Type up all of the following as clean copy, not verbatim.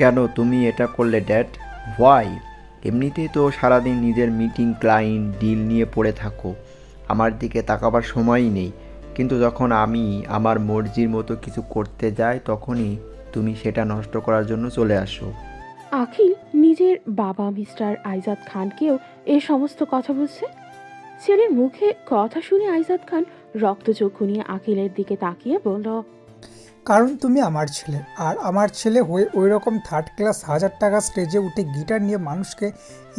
কেন তুমি এটা করলে ড্যাড? হোয়াই? এমনিতেই তো সারাদিন নিজের মিটিং, ক্লায়েন্ট, ডিল নিয়ে পড়ে থাকো। আমার দিকে তাকাবার সময়ই নেই। কিন্তু যখন আমি আমার মর্জির মতো কিছু করতে যাই তখনই তুমি সেটা নষ্ট করার জন্য চলে আসো। আখিল নিজের বাবা মিস্টার আইজাদ খানকেও এ সমস্ত কথা বলছে। ছেলের মুখে কথা শুনে আইজাদ খান রক্তচক্ষু নিয়ে আখিলের দিকে তাকিয়ে বলল, কারণ তুমি আমার ছেলে, আর আমার ছেলে হয়ে ওই রকম থার্ড ক্লাস 1000 টাকা স্টেজে উঠে গিটার নিয়ে মানুষকে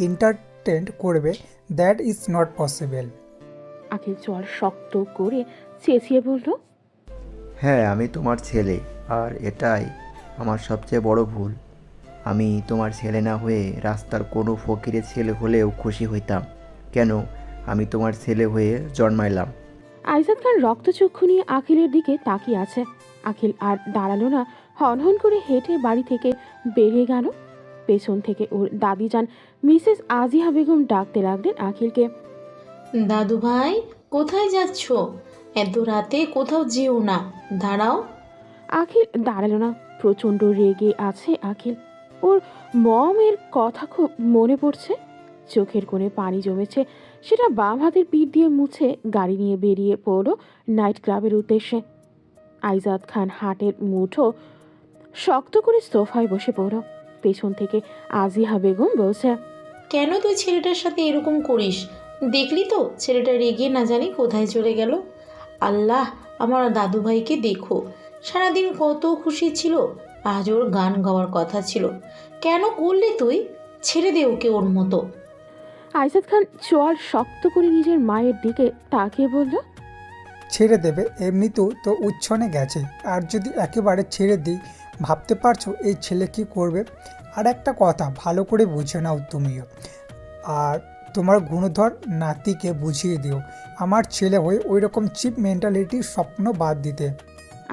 এন্টারটেন করবে, that is not possible. Akhil চোয়াল শক্ত করে চেঁচিয়ে বলল, হ্যাঁ, আমি তোমার ছেলে, আর এটাই আমার সবচেয়ে বড় ভুল। আমি তোমার ছেলে না হয়ে রাস্তার কোনো ফকিরের ছেলে হলেও খুশি হইতাম। কেন আমি তোমার ছেলে হয়ে জন্মাইলাম? আইজাদ খান রক্তচক্ষু নিয়ে আখিলের দিকে তাকিয়ে আছে। আখিল আর দাঁড়ালো না, হনহন করে হেঁটে বাড়ি থেকে বেরিয়ে গেল। পেছন থেকে ওর দাদি যান মিসেস আজিহা বেগম ডাকতে লাগলেন আখিলকে। দাদু ভাই, কোথায় যাচ্ছ? এত রাতে কোথাও যেও না, দাঁড়াও। আখিল দাঁড়ালো না, প্রচণ্ড রেগে আছে আখিল। ওর মমের কথা খুব মনে পড়ছে। চোখের কোণে পানি জমেছে, সেটা বাম হাতের পিঠ দিয়ে মুছে গাড়ি নিয়ে বেরিয়ে পড়ল নাইট ক্লাবের উদ্দেশ্যে। আইজাদ খান হাটের মুঠো শক্ত করে সোফায় বসে পড়ল। পেছন থেকে আজিহা বেগম বলছে, কেন তুই ছেলেটার সাথে এরকম করিস? দেখলি তো ছেলেটা রেগে না জানি কোথায় চলে গেল। আল্লাহ, আমার দাদু ভাইকে দেখো, সারাদিন কত খুশি ছিল, আজ ওর গান গাওয়ার কথা ছিল। কেন করলি তুই? ছেড়ে দে ওকে ওর মতো। আইজাদ খান চোয়াল শক্ত করে নিজের মায়ের দিকে তাকিয়ে বলল, ছেড়ে দেবে, এমনিতেও তো উচ্ছনে গেছে, আর যদি একেবারে ছেড়ে দিই, ভাবতে পারছো এই ছেলে কী করবে? আর একটা কথা ভালো করে বুঝে নাও তুমিও, আর তোমার গুণধর নাতিকে বুঝিয়ে দিও আমার ছেলে হয়ে ওই রকম চিপ মেন্টালিটির স্বপ্ন বাদ দিতে।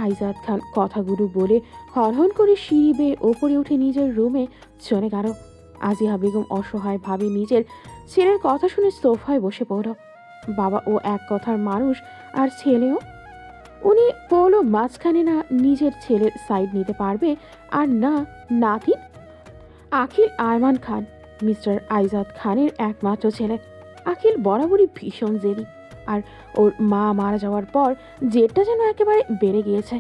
আইজাদ খান কথাগুলো বলে হনহন করে সিঁড়ি বেয়ে ওপরে উঠে নিজের রুমে চলে গেল। আজিহা বেগম অসহায়ভাবে নিজের ছেলের কথা শুনে সোফায় বসে পড়ল। বাবা ও এক কথার মানুষ, আর ছেলেও। উনি পড়ল মাঝখানে, না নিজের ছেলের সাইড নিতে পারবে আর না নাতিন। আখিল আয়মান খান মিস্টার আইজাদ খানের একমাত্র ছেলে। আখিল বরাবরই ভীষণ জেদি, আর ওর মা মারা যাওয়ার পর জেদটা যেন একেবারে বেড়ে গিয়েছে।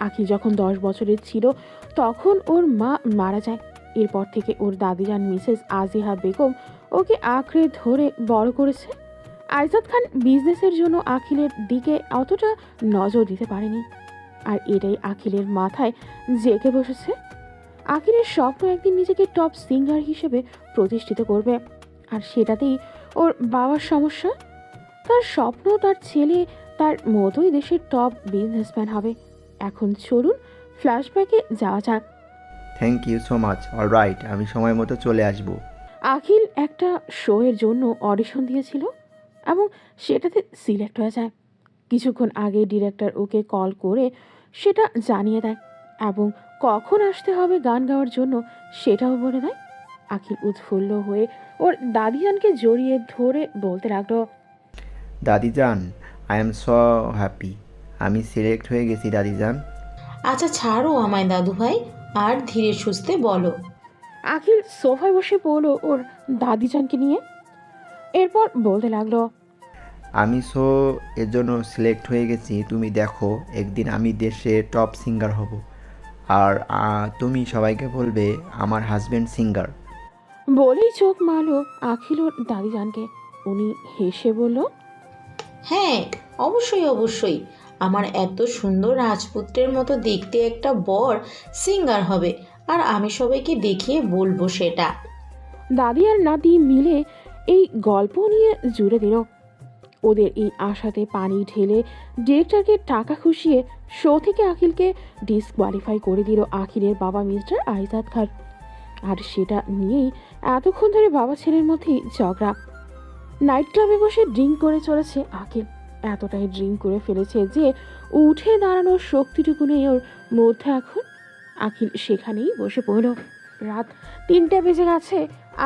আখিল যখন 10 বছরের ছিল তখন ওর মা মারা যায়। এরপর থেকে ওর দাদিজান মিসেস আজিহা বেগম ওকে আঁকড়ে ধরে বড় করেছে। আইজাদ খান বিজনেসের জন্য আখিলের দিকে অতটা নজর দিতে পারেনি, আর এটাই আখিলের মাথায় জেঁকে বসেছে। আখিলের স্বপ্ন একদিন নিজেকে টপ সিঙ্গার হিসেবে প্রতিষ্ঠিত করবে, আর সেটাতেই ওর বাবার সমস্যা। তার স্বপ্ন তার ছেলে তার মতোই দেশের টপ বিজনেসম্যান হবে। এখন চলুন ফ্ল্যাশব্যাকে যাওয়া যাক। Thank you so much. Alright, আমি সময় মতো চলে আসব। আখিল একটা শো এর জন্য অডিশন দিয়েছিল এবং সেটাতে সিলেক্ট হয়ে যায়। কিছুক্ষণ আগে ডিরেক্টর ওকে কল করে সেটা জানিয়ে দেয় এবং কখন আসতে হবে গান গাওয়ার জন্য সেটাও বলে দেয়। আখিল উৎফুল্ল হয়ে ওর দাদিজানকে জড়িয়ে ধরে বলতে লাগলো, দাদিজান, আই এম সো হ্যাপি। আমি সিলেক্ট হয়ে গেছি দাদিজান। আচ্ছা ছাড়ো আমায় দাদু ভাই, আর ধীরে সুস্থে বলো। আখিল সোফায় বসে পড়লো ওর দাদিজানকে নিয়ে। এরপর বলতে লাগলো, আমি এর জন্য সিলেক্ট হয়ে গেছি। তুমি দেখো, একদিন আমি দেশে টপ সিঙ্গার হব, আর তুমি সবাইকে বলবে আমার হাজব্যান্ড সিঙ্গার। বলেই চোখ মারলো আখিল ওর দাদিজানকে। উনি হেসে বলল, হ্যাঁ, অবশ্যই অবশ্যই, আমার এত সুন্দর রাজপুত্রের মতো দেখতে একটা বর সিঙ্গার হবে, আর আমি সবাইকে দেখিয়ে বলবো সেটা। দাদি আর নাতি মিলে এই গল্প নিয়ে জুড়ে দিল। ওদের এই আশাতে পানি ঢেলে ডিরেক্টরকে টাকা খুশিয়ে শো থেকে আখিলকে ডিসকোয়ালিফাই করে দিল আখিলের বাবা মিস্টার আইজাদ খান। আর সেটা নিয়েই এতক্ষণ ধরে বাবা ছেলের মধ্যেই ঝগড়া। নাইট ক্লাবে বসে ড্রিঙ্ক করে চলেছে আখিল। এতটাই ড্রিঙ্ক করে ফেলেছে যে উঠে দাঁড়ানোর শক্তিটুকু নেই ওর মধ্যে এখন। আখিল সেখানেই বসে পড়ল। রাত 3টে বেজে গেছে,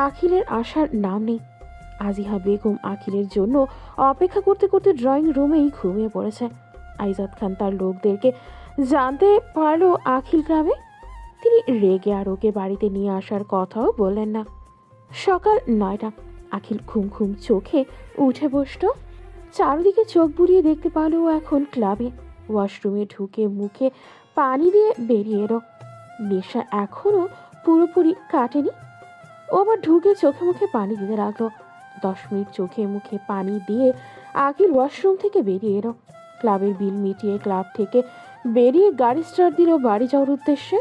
আখিলের আসার নাম নেই। আজিহা বেগম আখিলের জন্য অপেক্ষা করতে করতে ড্রয়িং রুমেই ঘুমিয়ে পড়েছে। আইজাদ খান তার লোকদেরকে জানতে পারলো আখিল ক্লাবে। তিনি রেগে আর ওকে বাড়িতে নিয়ে আসার কথাও বললেন না। সকাল 9টা। আখিল ঘুম ঘুম চোখে উঠে বসল। চারদিকে চোখ বুলিয়ে দেখতে পেল ও এখন ক্লাবে। ওয়াশরুমে ঢুকে মুখে পানি দিয়ে বেরিয়ে এলো। নেশা এখনো পুরোপুরি কাটেনি। ও আবার ঢুকে চোখে মুখে পানি দিতে লাগলো। 10 মিনিট চোখে মুখে পানি দিয়ে আখিল ওয়াশরুম থেকে বেরিয়ে এলো। ক্লাবের বিল মিটিয়ে ক্লাব থেকে বেরিয়ে গাড়ি স্টার্ট দিল বাড়ি যাওয়ার উদ্দেশ্যে।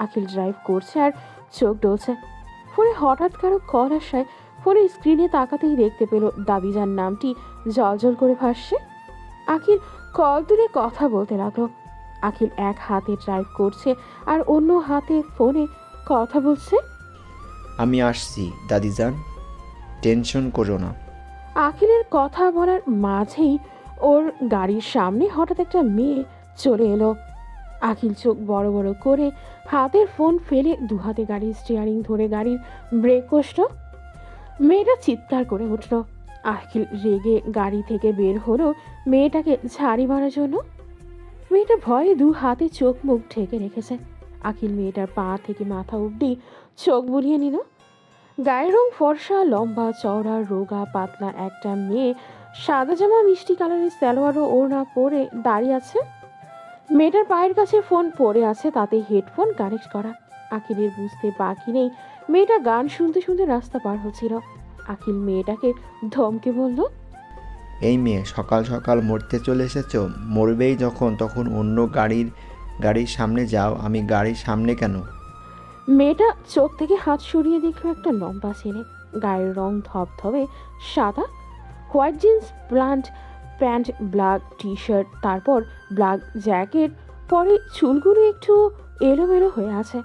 আখিল ড্রাইভ করছে আর চোখ ডলছে। ফোনে হঠাৎ কারো কল আসায় ফোনের স্ক্রিনে তাকাতেই দেখতে পেল দাবিজান নামটি জলজল করে ভাসছে। আখিল কল তুলে কথা বলতে লাগলো। আখিল এক হাতে ড্রাইভ করছে আর অন্য হাতে ফোনে কথা বলছে। আমি আসছি দাদিজান, টেনশন করো না। আখিলের কথা বলার মাঝেই ওর গাড়ির সামনে হঠাৎ একটা মেয়ে চলে এলো। আখিল চোখ বড় বড় করে হাতের ফোন ফেলে দু হাতে গাড়ির স্টিয়ারিং ধরে গাড়ির ব্রেক কষল। মেয়েটা চিৎকার করে উঠল। আখিল রেগে গাড়ি থেকে বের হলো মেয়েটাকে ঝাড়ি মারার জন্য। মেয়েটা ভয়ে দু হাতে চোখ মুখ ঢেকে রেখেছে। আখিল মেয়েটার পা থেকে মাথা অবধি চোখ বুলিয়ে নিল। গায়ের রং ফর্সা, লম্বা চওড়া, রোগা পাতলা একটা মেয়ে সাদা জামা মিষ্টি কালারের সালোয়ার ও ওড়না পরে দাঁড়িয়ে আছে। মেয়েটার পায়ের কাছে ফোন পড়ে আছে, তাতে হেডফোন কানেক্ট করা। আখিলের বুঝতে বাকি নেই মেয়েটা গান শুনতে শুনতে রাস্তা পার হচ্ছিল। আখিল মেয়েটাকে ধমকে বলল, এই মেয়ে, সকাল সকাল মরতে চলে এসেছো? মরবেই যখন তখন অন্য গাড়ির সামনে যাও। আমি গাড়ির সামনে কেন? মেয়েটা চোখ থেকে হাত সরিয়ে দেখলো একটা লম্বা ছেলে। গায়ের রং ধবধবে সাদা, white jeans, pant, black T shirt, তারপর ব্ল্যাক জ্যাকেট পরে। চুলগুলো একটু এলোমেলো হয়ে আছে।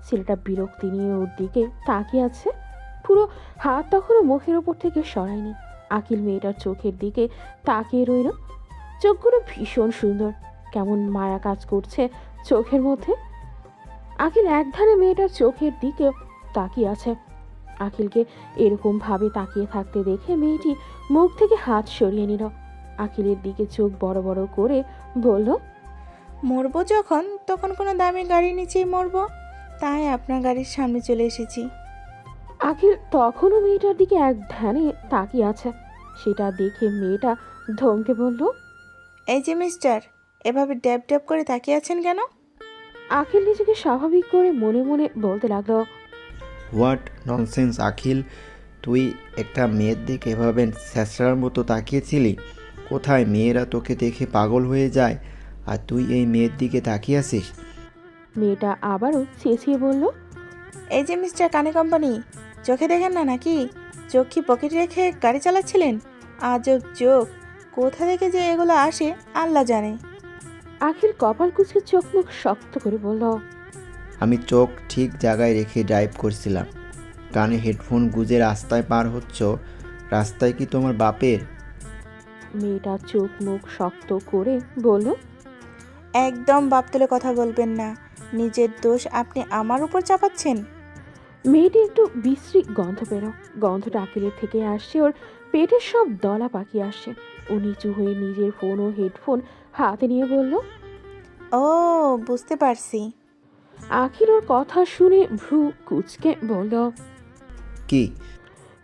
ছেলেটা বিরক্তি নিয়ে ওর দিকে তাকিয়ে আছে। পুরো হাত তখনও মুখের ওপর থেকে সরায়নি। আখিল মেয়েটার চোখের দিকে তাকিয়ে রইল। চোখগুলো ভীষণ সুন্দর, কেমন মায়া কাজ করছে চোখের মধ্যে। আখিল একধারে মেয়েটার চোখের দিকে তাকিয়ে আছে। আখিলকে এরকম ভাবে তাকিয়ে থাকতে দেখে মেয়েটি মুখ থেকে হাত সরিয়ে নিল। আখিলের দিকে চোখ বড় বড় করে বলল, মরবো যখন তখন কোনো দামি গাড়ির নিচেই মরবো, তাই আপনার গাড়ির সামনে চলে এসেছি। আখিল তখনও মেয়েটার দিকে এক ধ্যানে তাকিয়ে আছে। সেটা দেখে মেয়েটা ধমকে বলল, এই যে মিস্টার, এভাবে ড্যাব ড্যাব করে তাকিয়ে আছেন কেন? আখিল নিজেকে স্বাভাবিক করে মনে মনে বলতে লাগলো, হোয়াট ননসেন্স আখিল, তুই একটা মেয়ের দিকে এভাবে স্যাঁচড়ার মতো তাকিয়েছিলি? কোথায় মেয়েরা তোকে দেখে পাগল হয়ে যায়, আর তুই এই মেয়ের দিকে তাকিয়ে আছিস? মেয়েটা আবারও চেঁচিয়ে বলল, এই যে মিস্টার কানে কোম্পানি, চোখে দেখেন না নাকি? চোখ কি পকেটে রেখে গাড়ি চালাচ্ছিলেন? আজব চোখ, কোথা থেকে যে এগুলো আসে আল্লাহ জানে। আখিল কপাল কুচকে চোখ মুখ শক্ত করে বলল, আমি চোখ ঠিক জায়গায় রেখে ড্রাইভ করছিলাম। কানে হেডফোন গুঁজে রাস্তায় পার হচ্ছ। রাস্তায় কি তোমার বাপের? মেয়েটা চোখ মুখ শক্ত করে বলল, একদম বাপ তুলে কথা বলবেন না, নিজের দোষ আপনি আমার উপর চাপাচ্ছেন। মেয়েটি একটু বিশ্রী গন্ধ পেল। গন্ধটা আখিলের থেকে আসছে, ওর পেটের সব দলা পাকিয়ে আসছে। ও নিচু হয়ে নিজের ফোন ও হেডফোন হাতে নিয়ে বলল, ও বুঝতে পারছি। আখিল ওর কথা শুনে ভ্রু কুচকে বলল, কি?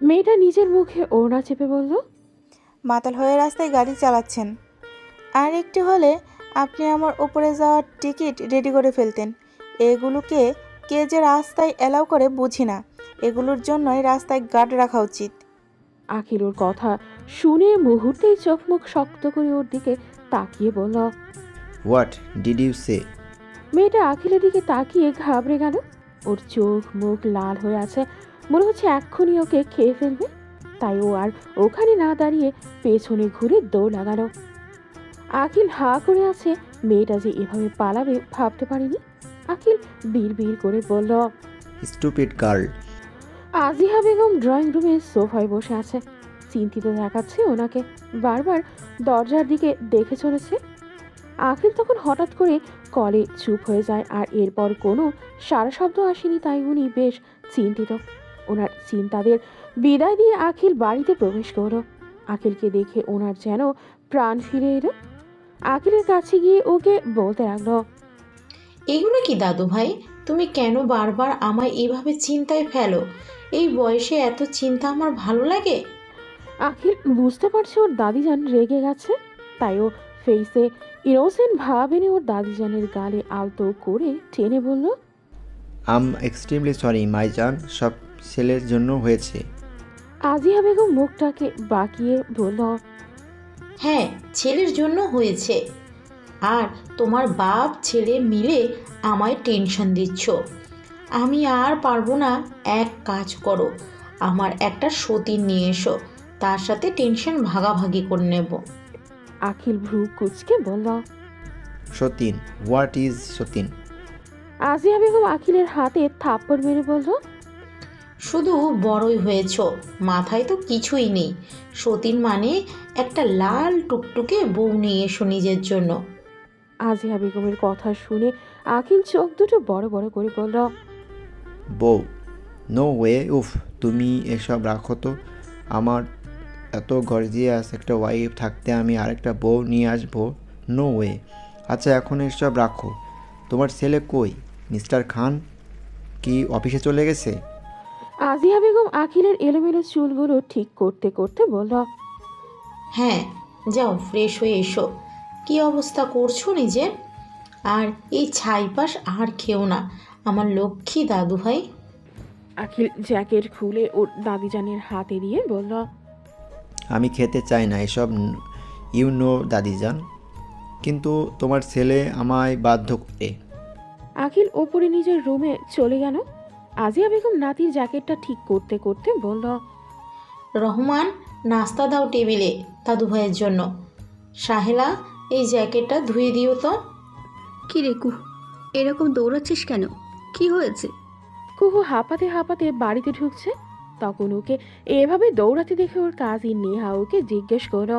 মেয়েটা নিজের মুখে ওড়না চেপে বলল, মাতাল হয়ে রাস্তায় গাড়ি চালাচ্ছেন। আর একটু হলে আপনি আমার উপরে যাওয়ার টিকিট রেডি করে ফেলতেন। এগুলোকে কে যে রাস্তায় অ্যালাউ করে বুঝি না। এগুলোর জন্যই রাস্তায় গার্ড রাখা উচিত। আখিল ওর কথা শুনে মুহূর্তেই চোখ মুখ শক্ত করে ওর দিকে তাকিয়ে বলল, হোয়াট ডিড ইউ সে? মেয়েটা আখিলের দিকে তাকিয়ে ঘাবড়ে গেল। ওর চোখ মুখ লাল হয়ে আছে, মনে হচ্ছে এক্ষুনি ওকে খেয়ে ফেলবে। তাই ও আর ওখানে না দাঁড়িয়ে পেছনে ঘুরে দৌড় লাগালো। আখিল হাঁ করে আছে। মেয়েটা যে এভাবে পালাবে ভাবতে পারেনি। আখিল বিড় করে বলল, স্টুপিড গার্ল। আজিহা বেগম ড্রয়িং রুমে সোফায় বসে আছে। চিন্তিত দেখাচ্ছে ওনাকে, বারবার দরজার দিকে দেখে চলেছে। আখিল তখন হঠাৎ করে কলে চুপ হয়ে যায়, আর এরপর কোনো সারা শব্দ আসেনি। তাই উনি বেশ চিন্তিত। ওনার চিন্তাদের বিদায় দিয়ে আখিল বাড়িতে প্রবেশ করল। আখিলকে দেখে ওনার যেন প্রাণ ফিরে এলো। আখিলের কাছে গিয়ে ওকে বলতে লাগলো, এগুলো কি দাদু ভাই? তুমি কেন বারবার আমায় এভাবে চিন্তায় ফেলো? এই বয়সে এত চিন্তা আমার ভালো লাগে? আখিল বুঝতে পারছে ওর দাদিজান রেগে গেছে, তাই ও ফেসে ইনোসেন্ট ভাব এনে ওর দাদিজানের গালে আলতো করে টেনে বলল, এক্সট্রিমলি সরি মাইজান, সব ছেলের জন্য হয়েছে। আজিয়া বেগম মুখটাকে বাঁকিয়ে বলল, হ্যাঁ, ছেলের জন্য হয়েছে। আর তোমার বাপ ছেলে মিলে আমায় টেনশন দিচ্ছ। আমি আর পারবো না। এক কাজ করো, আমার একটা সতীন নিয়ে এসো, তার সাথে টেনশন ভাগাভাগি করে নেব। আখিল ভ্রু কুচকে বলল। সতীন? হোয়াট ইজ সতীন? আজিয়া বেগম আখিলের হাতে থাপ্পড় মেরে বলল, শুধু বড়ই হয়েছ, মাথায় তো কিছুই নেই। সতীন মানে একটা লাল টুকটুকে বউ নিয়ে এসো নিজের জন্য। আজিয়া বেগমের কথা শুনে আখিল চোখ দুটো বড় বড় করে বলল, বউ? No way. উফ, তুমি এসব রাখো তো। আমার এত গর্জিয়াস একটা ওয়াইফ থাকতে আমি আরেকটা বউ নিয়ে আসবো? No way. আচ্ছা, এখন এসব রাখো। তোমার ছেলে কই? মিস্টার খান কি অফিসে চলে গেছে? আজিয়া বেগম আখিলের এলোমেলো চুলগুলো ঠিক করতে করতে বলল, হ্যাঁ, যাও ফ্রেশ হয়ে এসো। কি অবস্থা করছো নিজের? আর এই ছাইপাশ আর খেও না, আমার লক্ষ্মী দাদু ভাই। আখিল জ্যাকেট খুলে ওর দাদিজানের হাতে দিয়ে বলল, আমি খেতে চাই না এসব, ইউ নো দাদিজান, কিন্তু তোমার ছেলে আমায় বাধ্য করে। আখিল ওপরে নিজের রুমে চলে গেল। আজিয়া বেগম নাতির জ্যাকেটটা ঠিক করতে করতে বলল, রহমান, নাস্তা দাও টেবিলে দাদু ভাইয়ের জন্য। সাহেলা, এই জ্যাকেটটা ধুয়ে দিও তো। কি রে কুহু, এরকম দৌড়াচ্ছিস কেন? কি হয়েছে? কুহু হাঁপাতে হাঁপাতে বাড়িতে ঢুকছে। তখন ওকে এভাবে দৌড়াতে দেখে ওর কাজিন নেহা ওকে জিজ্ঞেস করল।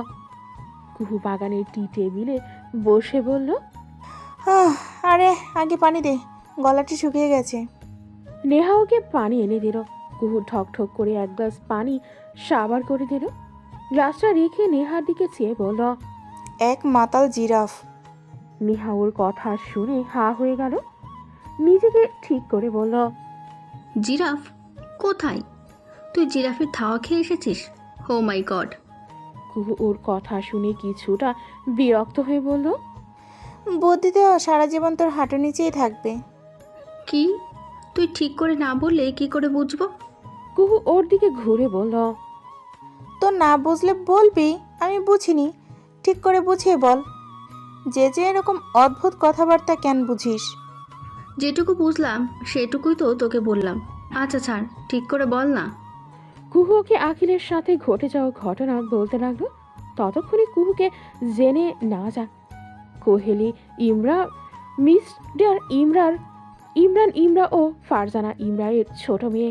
কুহু বাগানের টি টেবিলে বসে বলল, আরে আগে পানি দে, গলাটি শুকিয়ে গেছে। নেহা ওকে পানি এনে দিল। কুহু ঠক ঠক করে এক গ্লাস পানি সাবার করে দিল। গ্লাসটা রেখে নেহার দিকে চেয়ে বলল। এক মাতাল জিরাফ। নেহা ওর কথা শুনে হা হয়ে গেল। নিজেকে ঠিক করে বলল, জিরাফ? কোথায়? তুই জিরাফের থাওয়া খেয়ে এসেছিস? ও মাই গড! কুহু ওর কথা শুনে কিছুটা বিরক্ত হয়ে বলল, বুদ্ধিতেও সারা জীবন তোর হাঁটু নিচেই থাকবে। কি? তুই ঠিক করে না বললে কি করে বুঝবো? কুহু ওর দিকে ঘুরে বলল, তো না বুঝলে বলবি আমি বুঝিনি, ঠিক করে বুঝিয়ে বল। যে এরকম অদ্ভুত কথাবার্তা কেন বুঝিস? যেটুকু বুঝলাম সেটুকুই তো তোকে বললাম। আচ্ছা ছাড়, ঠিক করে বল না। কুহু ওকে আখিলের সাথে ঘটে যাওয়া ঘটনা বলতে লাগলো। ততক্ষণে কুহুকে জেনে না যাক কোহেলি ইমরা, মিস্টার ইমরান ইমরা ও ফারজানা ইমরায়ের ছোট মেয়ে,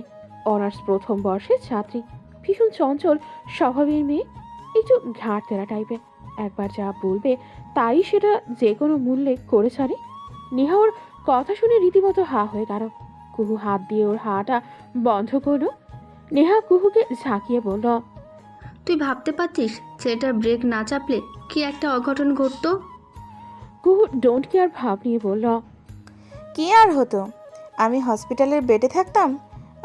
অনার্স প্রথম বর্ষের ছাত্রী, ভীষণ চঞ্চল স্বভাবের মেয়ে, একটু ঘাট তেরা টাইপের। একবার যা বলবে তাই সেটা যে কোনো মূল্যে করে ছাড়ে। নেহা ওর কথা শুনে রীতিমতো হা হয়ে গেল। কুহু হাত দিয়ে ওর হাটা বন্ধ করলো। নেহা কুহুকে ঝাঁকিয়ে বলল, তুই ভাবতে পারছিস ছেলেটার ব্রেক না চাপলে কি একটা অঘটন ঘটতো? কুহু ডোন্ট কেয়ার ভাব নিয়ে বলল, কি আর হতো, আমি হসপিটালের বেডে থাকতাম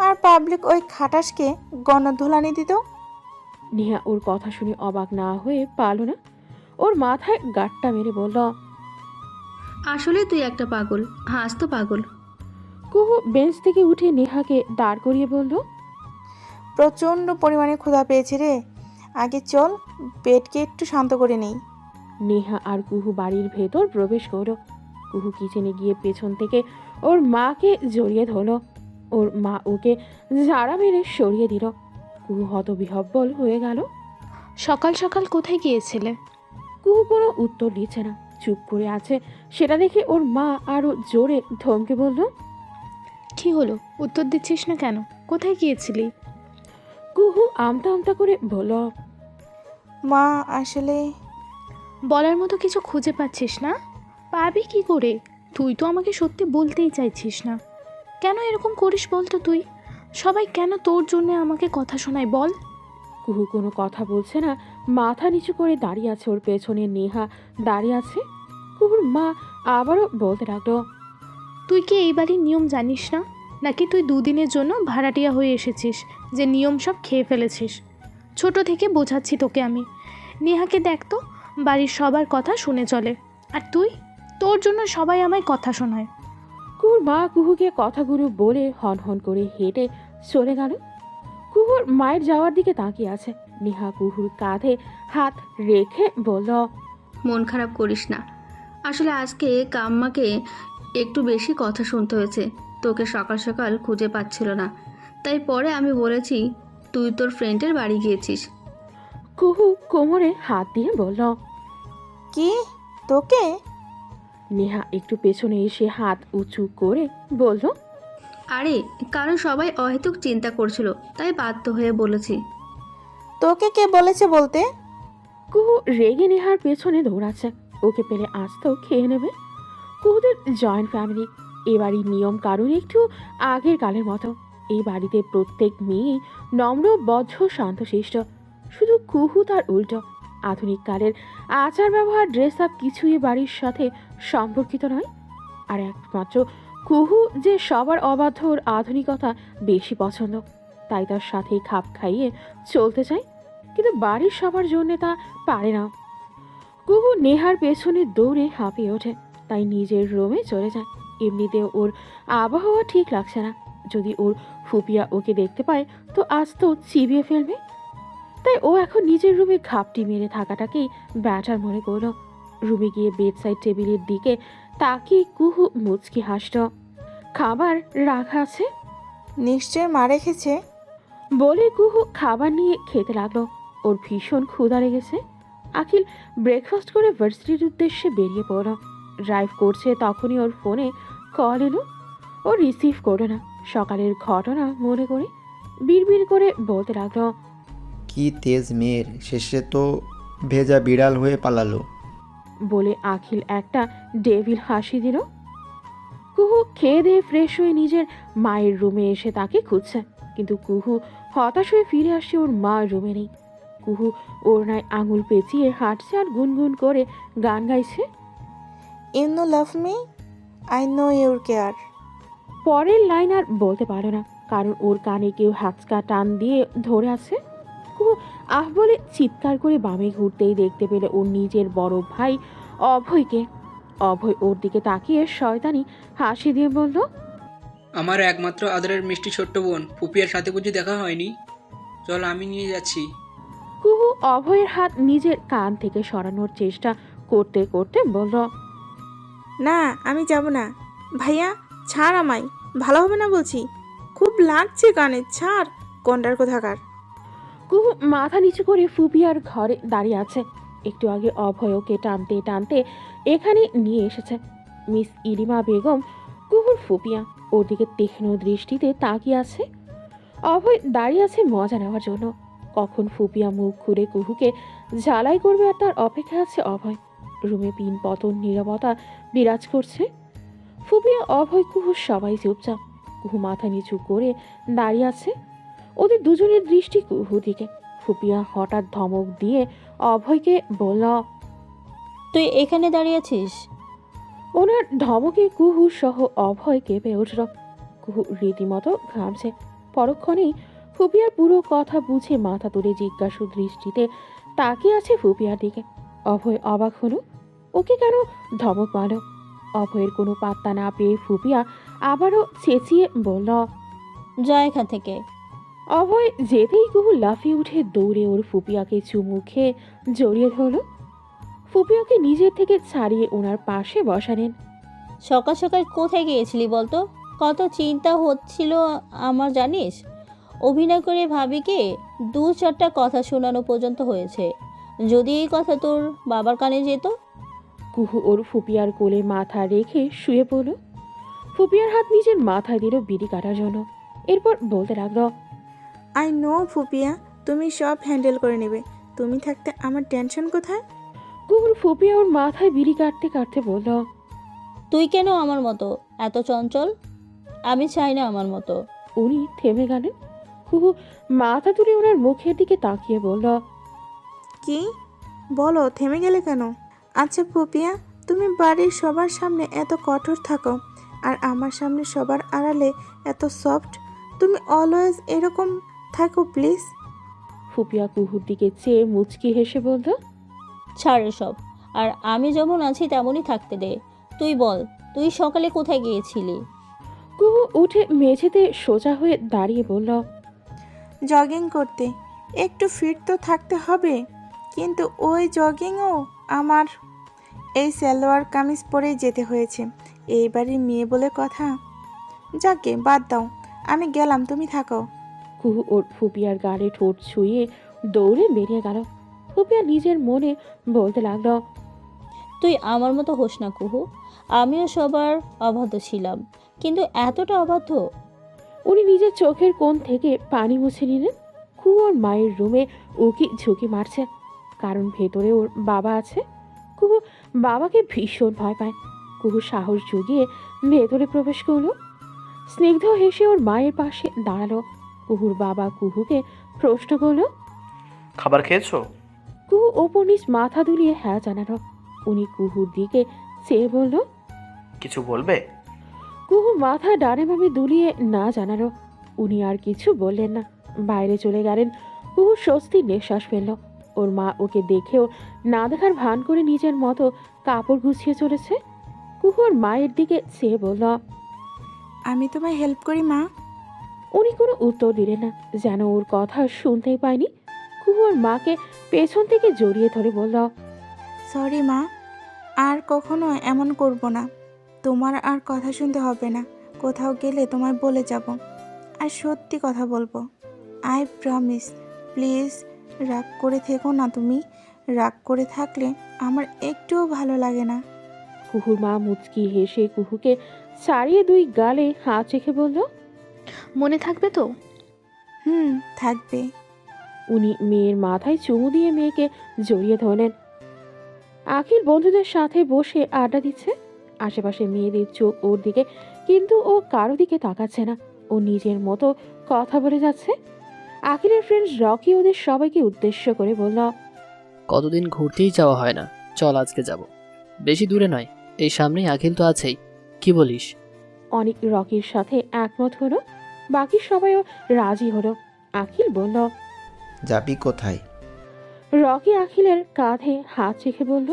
আর পাবলিক ওই খাটাসকে গণধোলানি দিত। নেহা ওর কথা শুনে অবাক না হয়ে পারল না। ওর মাথায় গাঁটটা মেরে বলল, আসলে তুই একটা পাগল, হাস তো পাগল। কুহু বেঞ্চ থেকে উঠে নেহাকে দাঁড় করিয়ে বলল, প্রচণ্ড পরিমাণে ক্ষুধা পেয়েছে রে, আগে চল পেটকে একটু শান্ত করে নেই। নেহা আর কুহু বাড়ির ভেতর প্রবেশ করল। কুহু কিচেনে গিয়ে পেছন থেকে ওর মাকে জড়িয়ে ধরল। ওর মা ওকে ঝাড়া মেরে সরিয়ে দিল। কুহু হতবিহব্বল হয়ে গেল। সকাল সকাল কোথায় গিয়েছিলে? কুহু কোনো উত্তর দিচ্ছে না, চুপ করে আছে। সেটা দেখে ওর মা আরো জোরে ধমকে বলল, কি হলো, উত্তর দিচ্ছিস না কেন? কোথায় গিয়েছিলি? কুহু আমতা আমতা করে বলল, মা আসলে। বলার মতো কিছু খুঁজে পাচ্ছিস না? পাবি কি করে? তুই তো আমাকে সত্যি বলতেই চাইছিস না। কেন এরকম করিস বলতো তুই? সবাই কেন তোর জন্য আমাকে কথা শোনায় বল? কুহু কোনো কথা বলছে না, মাথা নিচু করে দাঁড়িয়ে আছে। ওর পেছনে নেহা দাঁড়িয়ে আছে। কুহুর মা আবারও বলতে লাগলো, তুই কি এই বাড়ির নিয়ম জানিস না, নাকি তুই দুদিনের জন্য ভাড়াটিয়া হয়ে এসেছিস যে নিয়ম সব খেয়ে ফেলেছিস? ছোট থেকে বোঝাচ্ছি তোকে আমি। নেহাকে দেখ তো, বাড়ির সবার কথা শুনে চলে, আর তুই, তোর জন্য সবাই আমায় কথা শোনায়। কুহুর মা কুহুকে কথাগুলো বলে হন হন করে হেঁটে চলে গেল। কুহুর মায়ের যাওয়ার দিকে তাকিয়ে আছে। নেহা কুহুর কাঁধে হাত রেখে বলল, মন খারাপ করিস না। আসলে আজকে কাম্মাকে একটু বেশি কথা শুনতে হয়েছে। তোকে সকাল সকাল খুঁজে পাচ্ছিল না, তাই পরে আমি বলেছি তুই তোর ফ্রেন্ডের বাড়ি গিয়েছিস। কুহু কোমরে হাত দিয়ে বলল। কি? তোকে? নেহা একটু পেছনে এসে হাত উঁচু করে বলল, আরে, কারণ সবাই অহেতুক চিন্তা করছিল, তাই বাধ্য হয়ে বলেছি। তোকে কে বলেছে বলতে? কুহু রেগে নেহার পেছনে দৌড়াচ্ছে। ওকে পেলে আজ তো খেয়ে নেবে। কুহুদের জয়েন্ট ফ্যামিলি। এ বাড়ির নিয়ম কারণ একটু আগের কালের মতো। এই বাড়িতে প্রত্যেক মেয়েই নম্র, বদ্ধ, শান্তশিষ্ট। শুধু কুহু তার উল্টো। আধুনিক কালের আচার ব্যবহার, ড্রেস আপ কিছুই এ বাড়ির সাথে সম্পর্কিত নয়। আর একমাত্র কুহু যে সবার অবাধ্য ওর আধুনিকতা বেশি পছন্দ, তাই তার সাথেই খাপ খাইয়ে চলতে চায়। কিন্তু বাড়ির সবার জন্য তা পারে না। কুহু নেহার পেছনে দৌড়ে হাঁপিয়ে ওঠে, তাই নিজের রুমে চলে যায়। এমনিতেও ওর আবহাওয়া ঠিক লাগছে না। যদি ওর ফুপিয়া ওকে দেখতে পায় তো আজ তো চিবিয়ে ফেলবে। তাই ও এখন নিজের রুমে ঘাপটি মেরে থাকাটাকেই ব্যাটার মনে করল। রুমে গিয়ে বেডসাইড টেবিলের দিকে তাকিয়ে কুহু মুচকি হাসল। খাবার রাখা আছে নিশ্চয় মা রেখেছে। বলে কুহু খাবার নিয়ে খেতে লাগলো। ওর ভীষণ ক্ষুধা লেগেছে। আখিল ব্রেকফাস্ট করে ভার্সিটির উদ্দেশ্যে বেরিয়ে পড়ল। ড্রাইভ করছে তখনই ওর ফোনে কল এলো। ও রিসিভ করলো না। সকালের ঘটনা মনে করে বিড়বিড় করে বলতে লাগলো, কি তেজ মেয়ের, শেষে তো ভেজা বিড়াল হয়ে পালালো। বলে আখিল একটা ডেভিল হাসি দিল। কুহু খেয়ে দিয়ে ফ্রেশ হয়ে নিজের মায়ের রুমে এসে তাকে খুঁজছে, কিন্তু কুহু হতাশ হয়ে ফিরে আসছে ওর মা রুমে নেই। কুহু ওড়নায় আঙুল পেঁচিয়ে হাঁটছে আর গুনগুন করে গান গাইছে। You know love me, I know your care. পরের লাইন আর বলতে পারো না, কারণ ওর কানে কেউ হাঁচকা টান দিয়ে ধরে আছে। কুহু আহ বলে চিৎকার করে বামে ঘুরতেই দেখতে পেলে ওর নিজের বড় ভাই অভয়কে। অভয় ওর দিকে তাকিয়ে শয়তানি হাসি দিয়ে বলল, আমার একমাত্র আদরের মিষ্টি ছোট্ট বোন ফুপিয়ার সাথে বুঝি দেখা হয়নি? চল, আমি নিয়ে যাচ্ছি। কুহু অভয়ের হাত নিজের কান থেকে সরানোর চেষ্টা করতে করতে বলল, না, আমি যাব না। ভাইয়া, ছাড় আমায়, ভালো হবে না বলছি। খুব লাগছে কানে, ছাড় কন্ডার কোথাকার। কুহু মাথা নিচু করে ফুপিয়ার ঘরে দাঁড়িয়ে আছে। একটু আগে অভয় ওকে টানতে টানতে এখানে নিয়ে এসেছে। মিস ইরিমা বেগম, কুহুর ফুপিয়া, ওর দিকে তীক্ষ্ণ দৃষ্টিতে তাকিয়ে আছে। অভয় দাঁড়িয়ে আছে মজা নেওয়ার জন্য। কখন ফুপিয়া মুখ ঘুরে কুহুকে ঝালাই করবে আর তার অপেক্ষা আছে অভয়। রুমে পিন পতন নীরবতা বিরাজ করছে। ফুপিয়া, অভয়, কুহু সবাই চুপচাপ। কুহু মাথা নিচু করে দাঁড়িয়ে আছে। ওদের দুজনের দৃষ্টি কুহুর দিকে। ফুপিয়া হঠাৎ ধমক দিয়ে অভয়কে বলল, তুই এখানে দাঁড়িয়ে আছিস? ওনার ধমকে কুহু সহ অভয় কেঁপে উঠল। কুহু রীতিমতো ঘামছে। পরক্ষণেই ফুপিয়ার পুরো কথা বুঝে মাথা তুলে জিজ্ঞাসু দৃষ্টিতে তাকিয়ে আছে ফুপিয়ার দিকে। অভয় অবাক হলো। ওকে কেন ধমক মারল? অভয়ের কোনো পাত্তা না পেয়ে ফুপিয়া আবারও চেঁচিয়ে বলল, যা এখান থেকে। অভয় যেতেই কুহু লাফিয়ে উঠে দৌড়ে ওর ফুপিয়াকে চুমু খেয়ে জড়িয়ে ধরল। ফুপিয়াকে নিজের থেকে ছাড়িয়ে ওনার পাশে বসালেন। সকাল সকাল কোথায় গিয়েছিলি বলতো? কত চিন্তা হচ্ছিল আমার জানিস। অভিনয় করে ভাবিকে 2-4টা কথা শোনানো পর্যন্ত হয়েছে। যদি এই কথা তোর বাবার কানে যেত। কুহু ওর ফুপিয়ার কোলে মাথা রেখে শুয়ে পড়ল। ফুপিয়ার হাত নিজের মাথায় দিল বিড়ি কাটার জন্য। এরপর বলতে লাগলো, আই নো ফুপিয়া, তুমি সব হ্যান্ডেল করে নেবে। তুমি থাকতে আমার টেনশন কোথায়? কুহুর ফুপিয়া ওর মাথায় বিড়ি কাটতে কাটতে বলল, তুই কেন আমার মতো এত চঞ্চল? আমি চাই না আমার মতো। উনি থেমে গেলেন। কুহু মাথা তুলে ওনার মুখের দিকে তাকিয়ে বলল, কি বলো, থেমে গেলে কেন? আচ্ছা ফুপিয়া, তুমি বাড়ির সবার সামনে এত কঠোর থাকো, আর আমার সামনে সবার আড়ালে এত সফট। তুমি অলওয়েজ এরকম থাকো প্লিজ। ফুপিয়া কুহুর দিকে চেয়ে মুচকি হেসে বলল, ছাড় সব, আর আমি যেমন আছি তেমনই থাকতে দে। তুই বল, তুই সকালে কোথায় গিয়েছিলি? কুহু উঠে মেঝেতে সোজা হয়ে দাঁড়িয়ে বলল, জগিং করতে। একটু ফিট তো থাকতে হবে, কিন্তু ওই জগিংও আমার এই সালোয়ার কামিজ পরেই যেতে হয়েছে। এই বাড়ির মেয়ে বলে কথা। যাকে বাদ দাও, আমি গেলাম, তুমি থাকো। কুহু ওর ফুপিয়ার গালে ঠোঁট ছুঁয়ে দৌড়ে বেরিয়ে গেল। ফুপিয়া নিজের মনে বলতে লাগলো, তুই আমার মতো হোস না কুহু, আমিও সবার অবাধ্য ছিলাম, কিন্তু এতটা অবাধ্য? উনি নিজের চোখের কোণ থেকে পানি মুছে নিলেন। কুহু ওর মায়ের রুমে উকি ঝুঁকি মারছে, কারণ ভেতরে ওর বাবা আছে। কুহু বাবাকে ভীষণ ভয় পায়। কুহু সাহস জুগিয়ে ভেতরে প্রবেশ করলো। স্নিগ্ধ হেসে ওর মায়ের পাশে দাঁড়ালো। কুহুর বাবা কুহুকে প্রশ্ন করলো, খাবার খেয়েছো? কুহু ওপর নিচ মাথা দুলিয়ে হ্যাঁ জানালো। উনি কুহুর দিকে চেয়ে বলল, কিছু বলবে? কুহু মাথা ডানে বামে দুলিয়ে না জানালো। উনি আর কিছু বললেন না, বাইরে চলে গেলেন। কুহু স্বস্তির নিঃশ্বাস ফেলল। ওর মা ওকে দেখেও না দেখার ভান করে নিজের মতো কাপড় গুছিয়ে চলেছে। কুহু ওর মায়ের দিকে চেয়ে বলল, আমি তোমায় হেল্প করি মা। উনি কোনো উত্তর দিলেন না, যেন ওর কথা শুনতেই পায়নি। কুহু ওর মাকে পেছন থেকে জড়িয়ে ধরে বলল, সরি মা, আর কখনো এমন করব না। তোমার আর কথা শুনতে হবে না। কোথাও গেলে তোমায় বলে যাব, আর সত্যি কথা বলবো। I promise. প্লিজ রাগ করে থেকো না তুমি। রাগ করে থাকলে আমার একটুও ভালো লাগে না। কুহুর মা মুচকি হেসে কুহুকে ছাড়িয়ে দুই গালে হাত রেখে বলল, মনে থাকবে তো? থাকবে। উনি মেয়ের মাথায় চুমু দিয়ে মেয়েকে জড়িয়ে ধরলেন। আখিল বন্ধুদের সাথে বসে আড্ডা দিচ্ছে। আশেপাশে মেয়েদের চোখ ওর দিকে, কিন্তু ও কারো দিকে তাকাচ্ছে না। ও নিজের মতো কথা বলে যাচ্ছে। আখিলের ফ্রেন্ড রকি ওদের সবাইকে উদ্দেশ্য করে বলল, কতদিন ঘুরতেই যাওয়া হয় না, চল আজকে যাব। বেশি দূরে নয়, এই সামনেই আখিল তো আছেই, কি বলিস? অনেক রকির সাথে একমত হলো, বাকি সবাইও রাজি হলো। আখিল বলল, যাবি কোথায়? রকি আখিলের কাঁধে হাত রেখে বলল,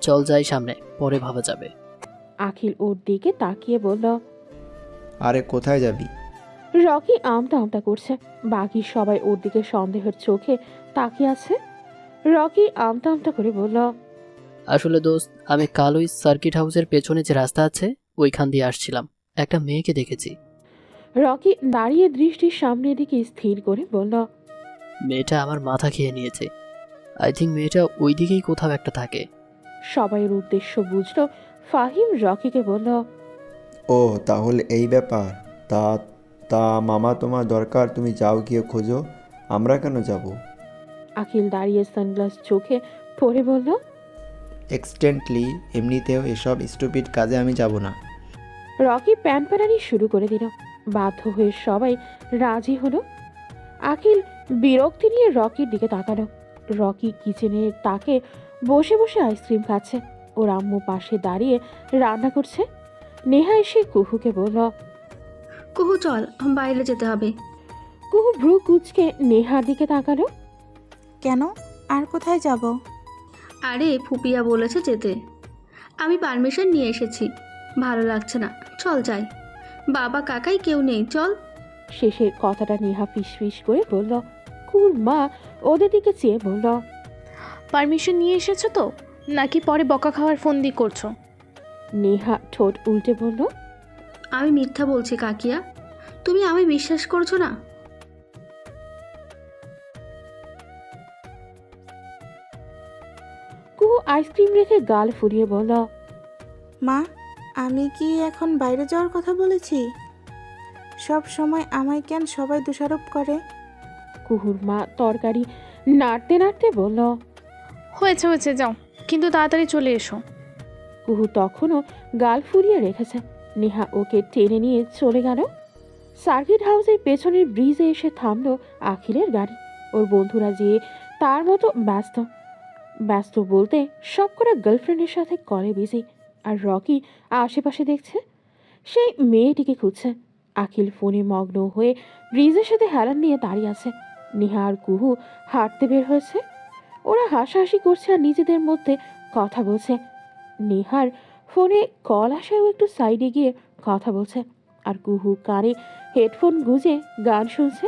চল যাই সামনে, পরে ভাবা যাবে। আখিল ওর দিকে তাকিয়ে বলল, আরে কোথায় যাবি? রকি আমতা আমতা করছে। বাকি সবাই ওর দিকে সন্দেহের চোখে তাকিয়ে আছে। রকি আমতা আমতা করে বলল, আসলে দোস্ত, আমি কাল ওই সার্কিট হাউসের পেছনে যে রাস্তা আছে ওইখান দিয়ে আসছিলাম, একটা মেয়েকে দেখেছি। রকি দাঁড়িয়ে দৃষ্টির সামনের দিকে স্থির করে বলল, মেয়েটা আমার মাথা খেয়ে নিয়েছে। আই থিঙ্ক মেয়েটা ওই দিকেই কোথাও একটা থাকে। সবাইয়ের উদ্দেশ্য বুঝল। ফাহিম রকিকে বলল, ও তাহলে এই ব্যাপার। তা তা মামা, তোমার দরকার, তুমি যাও গিয়ে খোঁজো, আমরা কেন যাব? আখিল দাঁড়িয়ে সানগ্লাস চোখে পরে বলল, এক্সটেন্টলি এমনিতেও এসব স্টুপিড কাজে আমি যাব না। রকি প্যান প্যানানি শুরু করে দিল। বাধ্য হয়ে সবাই রাজি হলো। আখিল বিরক্তি নিয়ে রকির দিকে তাকালো। রকি কিচেনের তাকে বসে বসে আইসক্রিম খাচ্ছে। ওর আম্মু পাশে দাঁড়িয়ে রান্না করছে। নেহা এসে কুহুকে বলল, কুহু চল, বাইরে যেতে হবে। কুহু ভ্রু কুচকে নেহার দিকে তাকালো। কেন? আর কোথায় যাব? আরে ফুপিয়া বলেছে যেতে, আমি পারমিশন নিয়ে এসেছি। ভালো লাগছে না, চল যাই। বাবা কাকাই কেউ নেই, চল। শেষের কথাটা নেহা ফিসফিস করে বলল। কুহুর মা ওদের দিকে চেয়ে বলল, পারমিশন নিয়ে এসেছো তো, নাকি পরে বকা খাওয়ার ফন্দি করছো? নেহা ঠোঁট উল্টে বলল, আমি মিথ্যা বলছি কাকিয়া, তুমি আমি বিশ্বাস করছো না? কুহু আইসক্রিম রেখে গাল ফুরিয়ে বলল, মা, আমি কি এখন বাইরে যাওয়ার কথা বলেছি? সব সময় আমায় কেন সবাই দোষারোপ করে? কুহুর মা তরকারি নাড়তে নাড়তে বলল, হয়েছে হয়েছে, যাও, কিন্তু তাড়াতাড়ি চলে এসো। কুহু তখনও গাল ফুরিয়ে রেখেছে। নেহা ওকে টেনে নিয়ে চলে গেল। সার্কিট হাউসের পেছনের ব্রিজে এসে থামলো আখিলের গাড়ি। ওর বন্ধুরা যেয়ে তার মতো ব্যস্ত। ব্যস্ত বলতে সবকটা গার্লফ্রেন্ডের সাথে কলে বিজি। আর রকি আশেপাশে দেখছে। সেই মেয়েটিকে খুঁজছে। আখিল ফোনে মগ্ন হয়ে ব্রিজের সাথে হেলান নিয়ে দাঁড়িয়ে আছে। নেহা আর কুহু হাঁটতে বের হয়েছে। ওরা হাসাহাসি করছে আর নিজেদের মধ্যে কথা বলছে। নেহার ফোনে কল আসায়ও একটু সাইডে গিয়ে কথা বলছে, আর কুহু কানে হেডফোন গুঁজে গান শুনছে।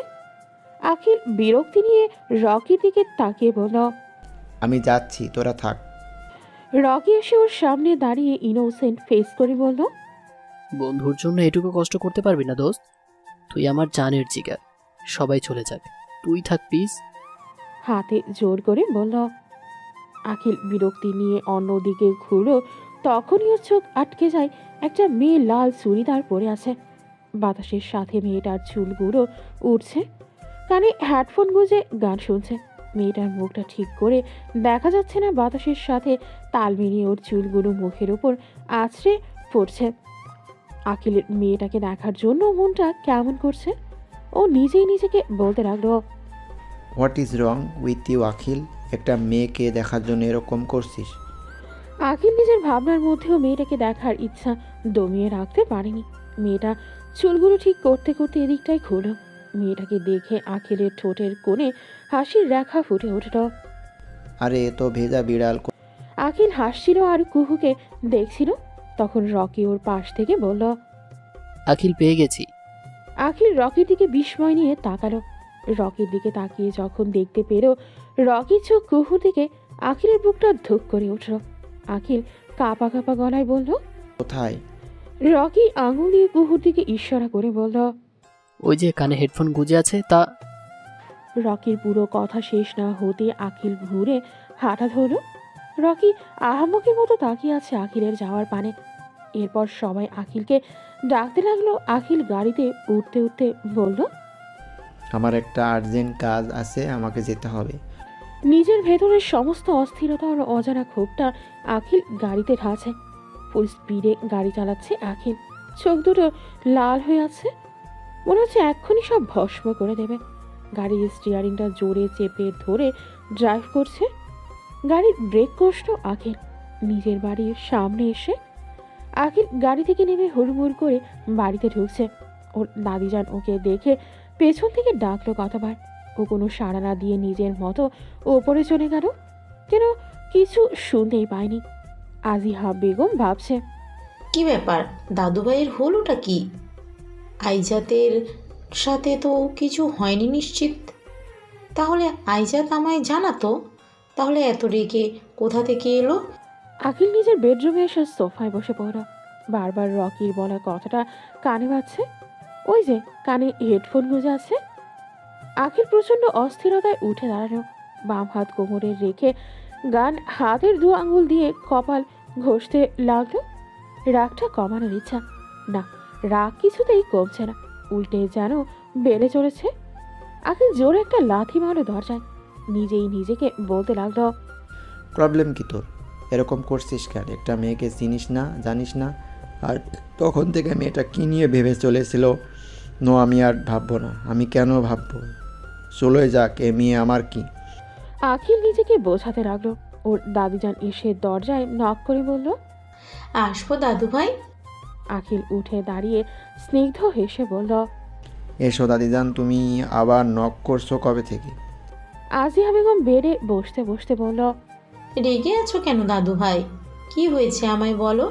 আখিল বিরক্তি নিয়ে রকির দিকে তাকিয়ে বলল, আমি যাচ্ছি, তোরা থাক। রকি এসে ওর সামনে দাঁড়িয়ে ইনোসেন্ট ফেস করে বলল, বন্ধুর জন্য এটুকু কষ্ট করতে পারবি না দোস্ত? তুই আমার জানের জিগার। সবাই চলে যাবে, তুই থাক প্লিজ। হাতে জোর করে বলল। আখিল বিরক্তি নিয়ে অন্যদিকে ঘুরো, তখনই ওর চোখ আটকে যায় একটা মেয়ে লাল চুড়িদার পরে আছে। বাতাসের সাথে মেয়েটার চুলগুলো উঠছে, কানে হেডফোন গুঁজে গান শুনছে। মেয়েটার মুখটা ঠিক করে দেখা যাচ্ছে না, বাতাসের সাথে তাল মিলিয়ে ওর চুলগুলো মুখের ওপর আছড়ে পড়ছে। আখিলের মেয়েটাকে দেখার জন্য মনটা কেমন করছে। ও নিজেই নিজেকে বলতে লাগলো, what is wrong with you Akhil? একটা মেয়েকে দেখার জন্য এরকম করছিস? আখিল নিজের ভাবনার মধ্যেও মেয়েটাকে দেখার ইচ্ছা দমিয়ে রাখতে পারেনি। মেয়েটা চুলগুলো ঠিক করতে করতে এদিকটাই ঘুরল। মেয়েটাকে দেখে আখিলের ঠোঁটের কোণে হাসির রেখা ফুটে উঠল। আরে এ তো ভেজা বিড়াল। আখিল হাসছিল আর কুহুকে দেখছিল। তখন রকি ওর পাশ থেকে বলল। আখিল পেয়ে গেছি। আখিল রকির দিকে বিস্ময় নিয়ে তাকালো। রকির দিকে তাকিয়ে যখন দেখতে পেল রকির চোখ কুহুর দিকে, আখিলের বুকটা ধুক করে উঠল। আখিল কাঁপা কাঁপা গলায় বলল, কোথায়? রকি আঙুল দিয়ে কুহুর দিকে ইশারা করে বলল। ওই যে কানে হেডফোন গুঁজে আছে তা। রকির পুরো কথা শেষ না হতে আখিল ঘুরে হাঁটা ধরল। রকি আহাম্মকের মতো তাকিয়ে আছে আখিলের যাওয়ার পানে। এরপর সবাই আখিলকে ডাকতে লাগলো। আখিল গাড়িতে উঠতে উঠতে বলল, আমার একটা আর্জেন্ট কাজ আছে, আমাকে যেতে হবে। নিজের ভেতরের সমস্ত অস্থিরতা আর অজানা ক্ষোভটা আখিল গাড়িতে ঢালছে। ফুল স্পিডে গাড়ি চালাচ্ছে আখিল। চোখ দুটো লাল হয়ে আছে, মনে হচ্ছে এক্ষুনি সব ভস্ম করে দেবে। গাড়ির স্টিয়ারিংটা জোরে চেপে ধরে ড্রাইভ করছে। গাড়ির ব্রেক কষল আখিল। নিজের বাড়ির সামনে এসে আখিল গাড়ি থেকে নেমে হুড়মুড় করে বাড়িতে ঢুকছে। ওর দাদিজান ওকে দেখে পেছন থেকে ডাকলো কতবার। ও কোনো সাড়া না দিয়ে নিজের মতো ওপরে চলে গেল, যেন কিছু শুনতেই পায়নি। আজিহা বেগম ভাবছে, কি ব্যাপার, দাদুভাইয়ের হলোটা কি? আইজাতের সাথে তো কিছু হয়নি নিশ্চিত। তাহলে আইজাত আমায় জানাতো, তাহলে এত রেগে কোথা থেকে এলো? আখিল নিজের বেডরুমে এসে সোফায় বসে পড়ল। বারবার রকির বলা কথাটা কানে বাজছে। ওই যে কানে হেডফোন গুঁজে আছে। আখিল প্রচণ্ড অস্থিরতায় উঠে দাঁড়ালো। বাম হাত কোমরে রেখে গান হাতের দু আঙুল দিয়ে কপাল ঘষতে লাগলো। রাগটা কমানোর ইচ্ছা, না, রাগ কিছুতেই কমছে না, উল্টে যেন বেড়ে চলেছে। আখিল জোরে একটা লাথি মারলো দরজায়। নিজেই নিজেকে বলতে লাগলো, প্রবলেম কি তোর? এরকম করছিস কেন? একটা মেয়েকে চিনিস না, জানিস না, আর তখন থেকে মেয়েটা কী নিয়ে ভেবে চলেছিল। নো, আমি আর ভাববো না। আমি কেন ভাববো? চলে যাক, এ মেয়ে আমার কি? আখিল নিজেকে বোঝাতে লাগলো। ওর দাদিজান এসে দরজায় নক করে বলল, আসবো দাদুভাই? আখিল উঠে দাঁড়িয়ে স্নিগ্ধ হেসে বলল, এসো দাদিজান। তুমি আবার নক করছো কবে থেকে? আজিহা বেগম বেডে বসতে বসতে বলল। রেগে আছো কেন দাদুভাই? কি হয়েছে আমায় বলো।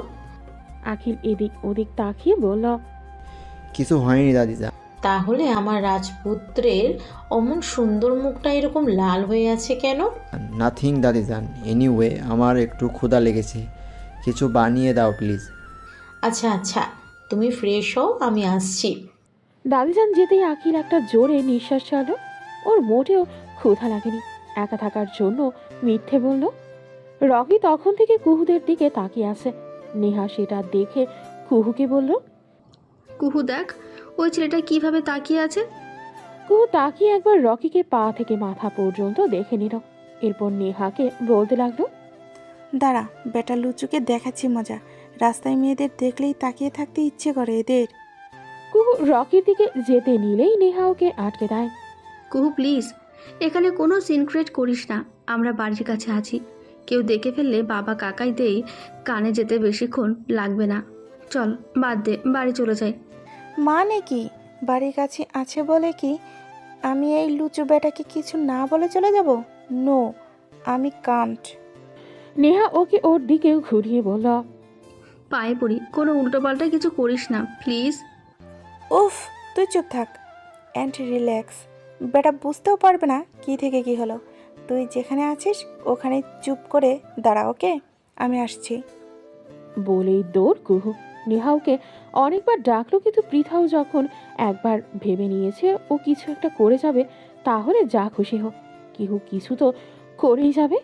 আখিল এদিক ওদিক তাকিয়ে বলল, কিছু হয়নি দাদিজান। তাহলে আমার রাজপুত্রের অমন সুন্দর মুখটা এরকম লাল হয়ে আছে কেন? নাথিং দাদিজান। এনিওয়ে, আমার একটু ক্ষুধা লেগেছে, কিছু বানিয়ে দাও প্লিজ। আচ্ছা আচ্ছা, তুমি ফ্রেশ হও, আমি আসছি। দাদিজান যেতেই আখিল একটা জোরে নিঃশ্বাস ছাড়ল। ওর মোটেও ক্ষুধা লাগেনি, একা থাকার জন্য মিথ্যে বলল। রকি তখন থেকে কুহুদের দিকে তাকিয়ে আছে। নেহা সেটা দেখে কুহুকে বলল, কুহু দেখ, ওই ছেলেটা কিভাবে তাকিয়ে আছে। কুহু তাকিয়ে একবার রকিকে পা থেকে মাথা পর্যন্ত দেখে নিল। এরপর নেহাকে বলতে লাগলো, দাঁড়া, বেটা লুচুকে দেখাচ্ছি মজা। রাস্তায় মেয়েদের দেখলেই তাকিয়ে থাকতে ইচ্ছে করে এদের। কুহু রকির দিকে যেতে নিলেই নেহা ওকে আটকে দেয়। কুহু প্লিজ, এখানে কোনো সিনক্রেট করিস না। আমরা বাড়ির কাছে আছি, কেউ দেখে ফেললে বাবা কাকাই দেই কানে যেতে বেশিক্ষণ লাগবে না। চল বাদ দে, বাড়ি চলে যাই। মানে কি? বাড়ির কাছে আছে বলে কি আমি এই লুচু বেটাকে কিছু না বলে চলে যাব? নো, আমি কান্ট। নেহা ওকে ওর দিকেও ঘুরিয়ে বলল, পায়ে পড়ি, কোনো উল্টোপাল্টা কিছু করিস না প্লিজ। উফ, তুই চুপ থাক অ্যান্ড রিল্যাক্স। বেটা বুঝতেও পারবে না কি থেকে কি হলো। তুই যেখানে আছিস ওখানে চুপ করে দাঁড়া, ওকে? আমি আসছি। বলেই দৌড় কুহু। নেহা ওকে অনেকবার ডাকলো, কিন্তু পৃথাও যখন একবার ভেবে নিয়েছে ও কিছু একটা করে যাবে, তাহলে যা খুশি হোক, কুহু কিছু তো করেই যাবে।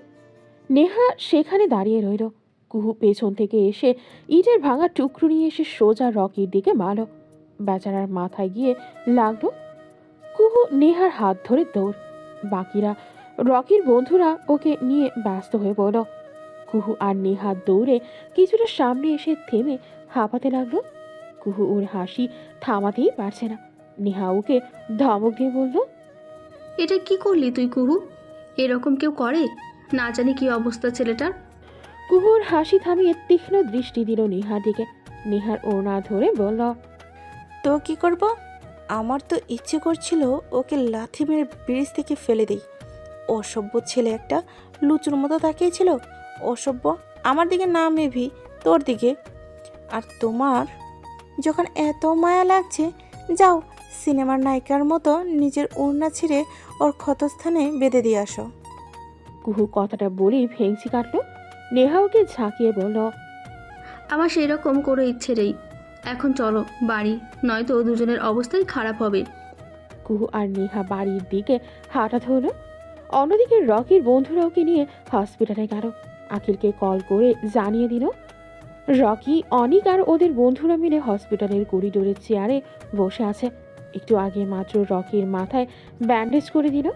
নেহা সেখানে দাঁড়িয়ে রইল। কুহু পেছন থেকে এসে ইটের ভাঙা টুকরো নিয়ে এসে সোজা রকির দিকে মারল। বেচারার মাথায় গিয়ে লাগলো। কুহু নেহার হাত ধরে দৌড়। বাকিরা রকির বন্ধুরা ওকে নিয়ে ব্যস্ত হয়ে পড়ল। কুহু আর নেহা দৌড়ে কিছুটা সামনে এসে থেমে হাঁপাতে লাগলো। কুহু ওর হাসি থামাতেই পারছে না। নেহা ওকে ধমক দিয়ে বলল, এটা কি করলি তুই কুহু? এরকম কেউ করে? না জানি কি অবস্থা ছেলেটার। কুহুর হাসি থামিয়ে তীক্ষ্ণ দৃষ্টি দিল নেহার দিকে। নেহার ওড়না ধরে বলল, তো কি করব? আমার তো ইচ্ছে করছিল ওকে লাথি মেরে ব্রিজ থেকে ফেলে দিই। অসভ্য ছেলে একটা, লুচুর মতো তাকিয়েছিল। অসভ্য, আমার দিকে না মেভি তোর দিকে। আর তোমার যখন এত মায়া লাগছে, যাও সিনেমার নায়িকার মতো নিজের ওড়না ছিঁড়ে ওর ক্ষতস্থানে বেঁধে দিয়ে আসো। কুহু কথাটা বলেই ভেংচি কাটলো। নেহা ওকে ঝাঁকিয়ে বলল, আমার সেই রকম করে ইচ্ছে নেই। এখন চলো বাড়ি, নয়তো দুজনের অবস্থাই খারাপ হবে। কুহু আর নেহা বাড়ির দিকে হাঁটা ধরল। অন্যদিকে রকির বন্ধুরা ওকে নিয়ে হসপিটালে গেল। আখিলকে কল করে জানিয়ে দিল। রকি, অনিক আর ওদের বন্ধুরা মিলে হসপিটালের করিডোরের চেয়ারে বসে আছে। একটু আগে মাত্র রকির মাথায় ব্যান্ডেজ করে দিল।